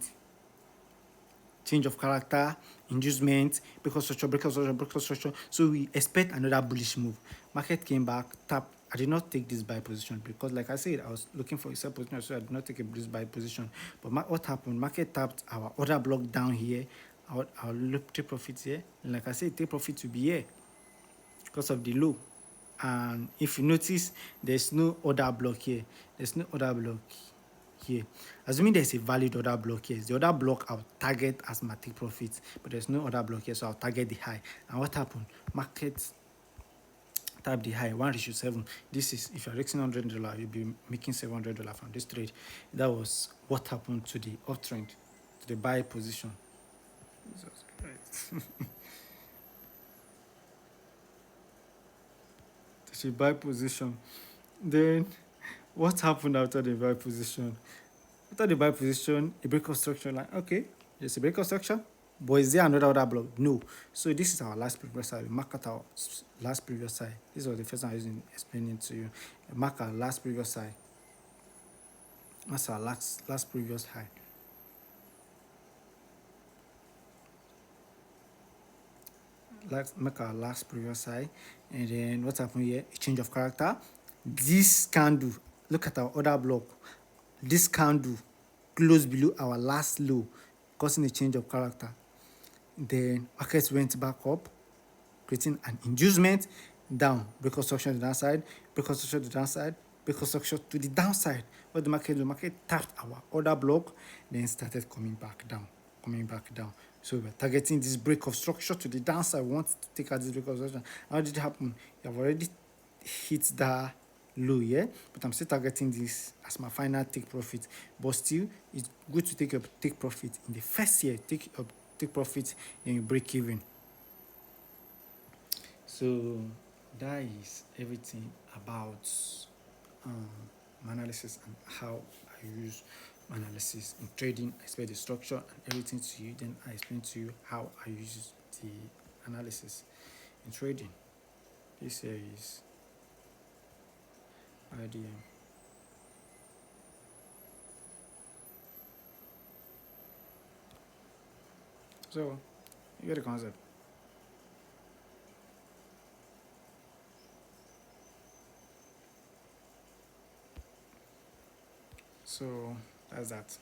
Change of character, inducement, break of structure. So we expect another bullish move. Market came back, tap. I did not take this buy position because, like I said, I was looking for a sell position, so I did not take a bullish buy position. But what happened? Market tapped our other block down here, I'll take profit here. And like I said, take profit to be here because of the low. And if you notice, there's no other block here. There's no other block here. Assuming there's a valid order block here, the other block I'll target as my take profit, but there's no other block here, so I'll target the high. And what happened? Market tap the high 1:7. This is, if you're risking $100, you'll be making $700 from this trade. That was what happened to the uptrend, to the buy position. Jesus Christ. To the buy position. Then what happened after the buy position? After the buy position, a break of structure line. Okay, there's a break of structure, but is there another order block? No. So this is our last previous side. We mark out our last previous side. This was the first time I was explaining to you. Mark our last previous side. That's our last previous high. Let's make our last previous high, and then what happened here? A change of character. This candle, look at our order block. This candle closed below our last low, causing a change of character. Then market went back up, creating an inducement down, break of structure to the downside, break of structure to the downside, break of structure to the downside. What the market do? The market tapped our order block, then started coming back down. So we're targeting this break of structure to the downside. We want to take out this break of structure. How did it happen? You have already hit that low here, but I'm still targeting this as my final take profit. But still, it's good to take profit in the first year. Take profit, then you break even. So that is everything about my analysis and how I use my analysis in trading. I explain the structure and everything to you, then I explain to you how I use the analysis in trading. This here is IDM. So you get the concept. So that's that.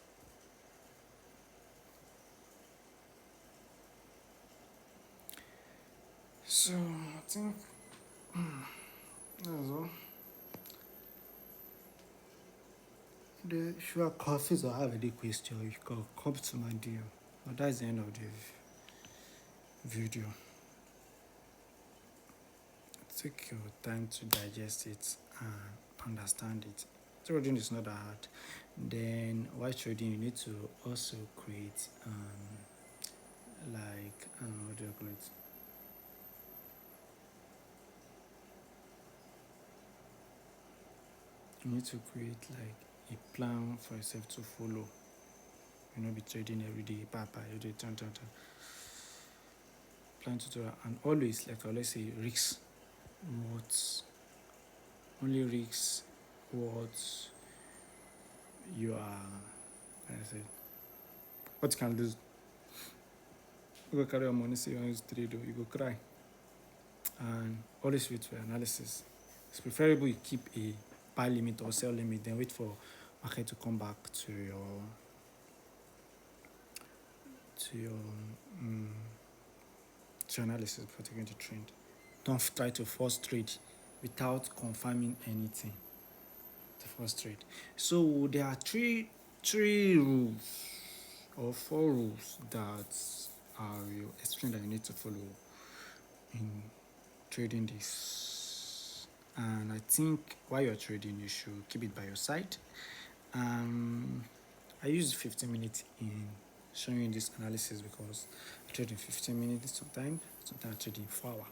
So I think that's all. If you are confused or have any question, you can come to my DM. But that's the end of the video. Take your time to digest it and understand it. Trading is not that hard. Then while trading, you need to also create what do you call it? You need to create like a plan for yourself to follow. You know, be trading every day, every day, turn. Plan to do, and always, like I always say, risks only risks what you are, like I said, what you can lose. You go carry your money, say you want to trade, you go cry. And always wait for analysis. It's preferable you keep a buy limit or sell limit, then wait for market to come back to your analysis before taking the trend. Don't try to force trade without confirming anything. The first trade. So there are three rules or 4 rules that I will explain that you need to follow in trading this. And I think while you're trading, you should keep it by your side. I use 15 minutes in showing you this analysis because I trade in 15 minutes sometimes I trade in 4 hours.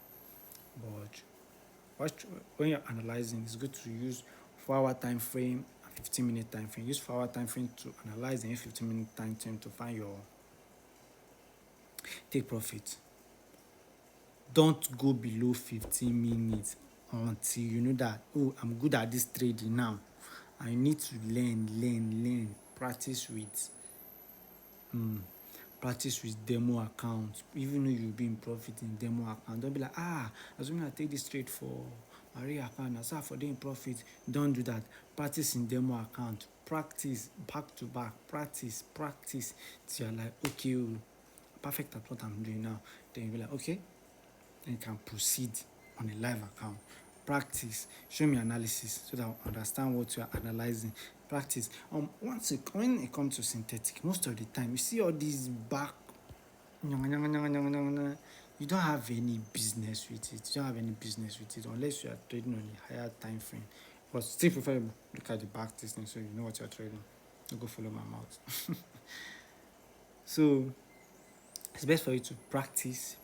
But when you're analyzing, it's good to use 4-hour time frame and 15-minute time frame. Use 4-hour time frame to analyze, and 15-minute time frame to find your take profit. Don't go below 15 minutes until you know that, oh, I'm good at this trading now. I need to learn, practice with demo account. Even though you'll be in profit in demo account, don't be like, assuming I take this trade for my real account, I start for day in profit. Don't do that. Practice in demo account. Practice back to back. Practice till you're like, okay, perfect at what I'm doing now, then you'll be like, okay, then you can proceed on a live account. Practice, show me analysis so that I understand what you are analyzing. Practice. When it comes to synthetic, most of the time you see all these back, you don't have any business with it. You don't have any business with it unless you are trading on a higher time frame. But still preferable, look at the back testing so you know what you're trading. Don't go follow my mouth. So it's best for you to practice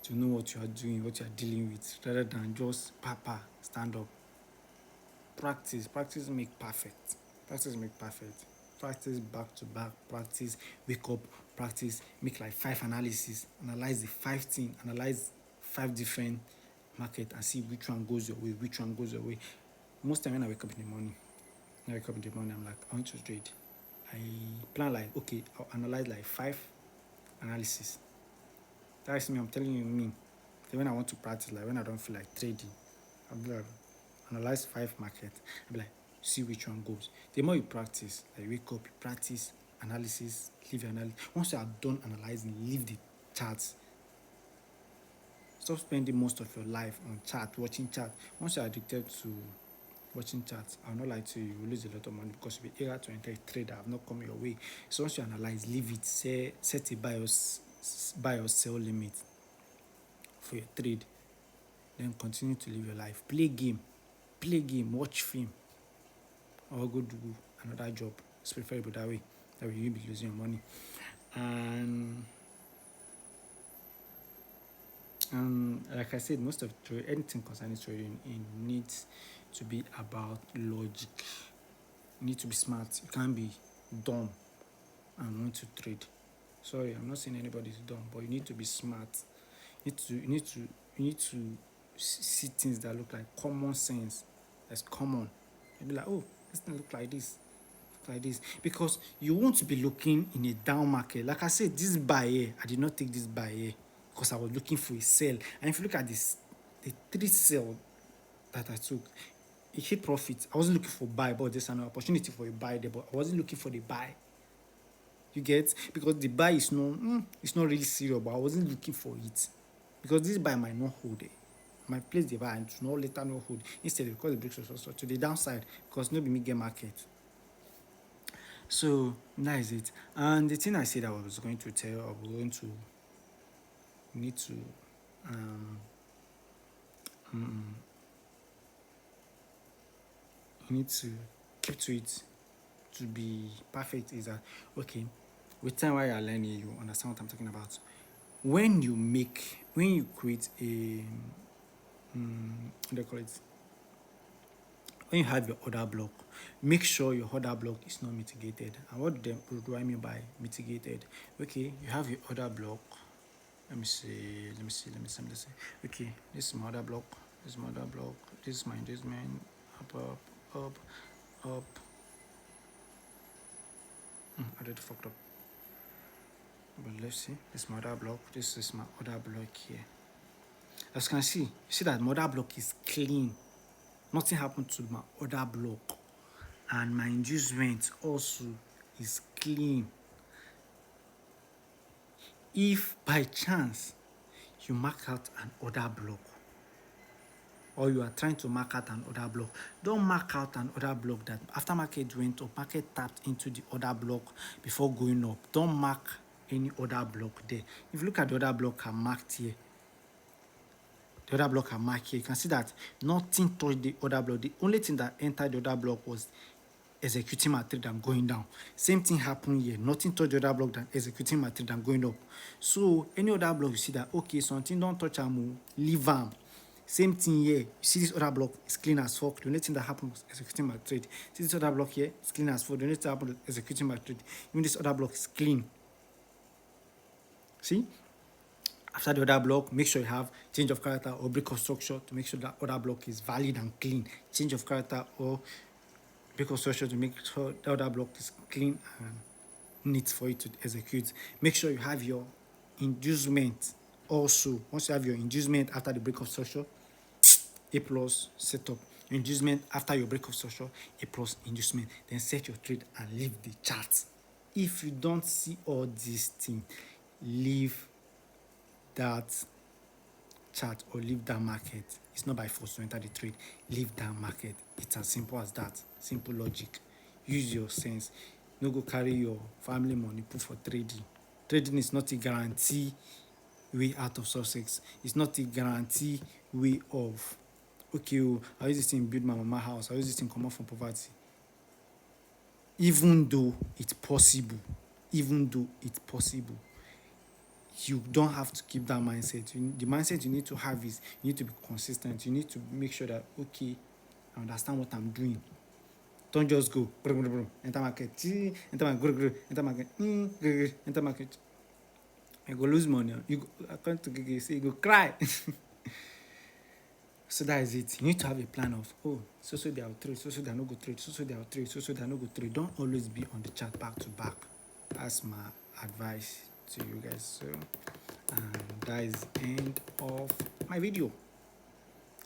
to know what you are doing, what you are dealing with, rather than just stand up. Practice make perfect. Practice back to back, practice wake up, practice make like 5 analysis, analyze the 5 things, analyze 5 different market and see which one goes your way. Most time when I wake up in the morning, I'm like, I want to trade. I plan like, okay, I'll analyze like 5 analysis. That's me, I'm telling you me. Then when I want to practice, like when I don't feel like trading, I'll be like, analyze 5 markets. I'll be like, see which one goes. The more you practice, like you wake up, you practice analysis, leave your analysis. Once you are done analyzing, leave the charts. Stop spending most of your life on chart, watching chart. Once you are addicted to watching charts, I'll not lie to you, you will lose a lot of money because you'll be eager to enter a trade that have not come your way. So once you analyze, leave it, set a buy or sell limit for your trade. Then continue to live your life. Play game, watch film, or go do another job. It's preferable that way. That way you'll be losing your money. And like I said, most of anything concerning trading, it needs to be about logic. You need to be smart. You can't be dumb and want to trade. Sorry, I'm not saying anybody's dumb, but you need to be smart. You need to see things that look like common sense. That's common. You'll be like, oh, this thing look like this. Because you won't be looking in a down market. Like I said, this buy here, I did not take this buy here because I was looking for a sell. And if you look at this, the 3 sell that I took, it hit profit. I wasn't looking for buy, but there's an opportunity for a buy there, but I wasn't looking for the buy. You get? Because the buy is it's not really serious, but I wasn't looking for it. Because this buy might not hold it. My place the buy and not later not hold. Instead, because the breaks also to the downside, because nobody me get market. So that is it. And the thing I said I was going to tell, you need to keep to it to be perfect is that, okay, with time while you're learning, you understand what I'm talking about. When you create a, what do you call it? When you have your order block, make sure your order block is not mitigated. And what do I mean by mitigated? Okay, you have your order block. Let me see. Okay, this is my order block. This is my inducement. Up. I did fucked up. But let's see. This is my order block. This is my order block here. As you can see, you see that my order block is clean. Nothing happened to my order block, and my inducement also is clean. If by chance you mark out an order block, or you are trying to mark out an order block, don't mark out an order block that after market went up, market tapped into the order block before going up. Don't mark any order block there. If you look at the order block are marked here, the order block are marked here, you can see that nothing touched the order block. The only thing that entered the order block was executing my trade and going down. Same thing happened here. Nothing touched the order block than executing my trade and going up. So any other block you see that, okay, something don't touch am, leave them. Same thing here. You see this other block is clean as fuck. The only thing that happened was executing my trade. See this other block here, it's clean as fuck. The only thing that happened was executing my trade. Even this other block is clean. See? After the other block, make sure you have change of character or break of structure to make sure that other block is valid and clean. Change of character or break of structure to make sure the other block is clean and neat for you to execute. Make sure you have your inducement also. Once you have your inducement after the break of structure, A plus setup. Inducement after your break of structure, A plus inducement. Then set your trade and leave the chart. if you don't see all these things, leave that chart or leave that market. It's not by force to enter the trade. Leave that market. It's as simple as that. Simple logic. Use your sense. No go carry your family money put for trading. Trading is not a guarantee way out of success. It's not a guarantee way of, okay, I use this thing build my mama house. I use this thing come out from poverty. Even though it's possible, you don't have to keep that mindset. The mindset you need to have is you need to be consistent. You need to make sure that, okay, I understand what I'm doing. Don't just go enter market, enter market, enter market, enter market. You go lose money. You go, according to Gigi, say you go cry. So that is it. You need to have a plan of, so they will trade, so they no go trade, so they will trade, so they no go trade. Don't always be on the chart back to back. That's my advice to you guys. So that is the end of my video.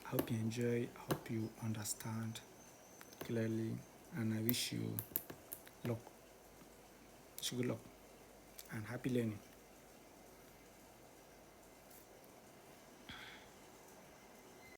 I hope you enjoy. I hope you understand clearly, and I wish you luck. Good luck and happy learning.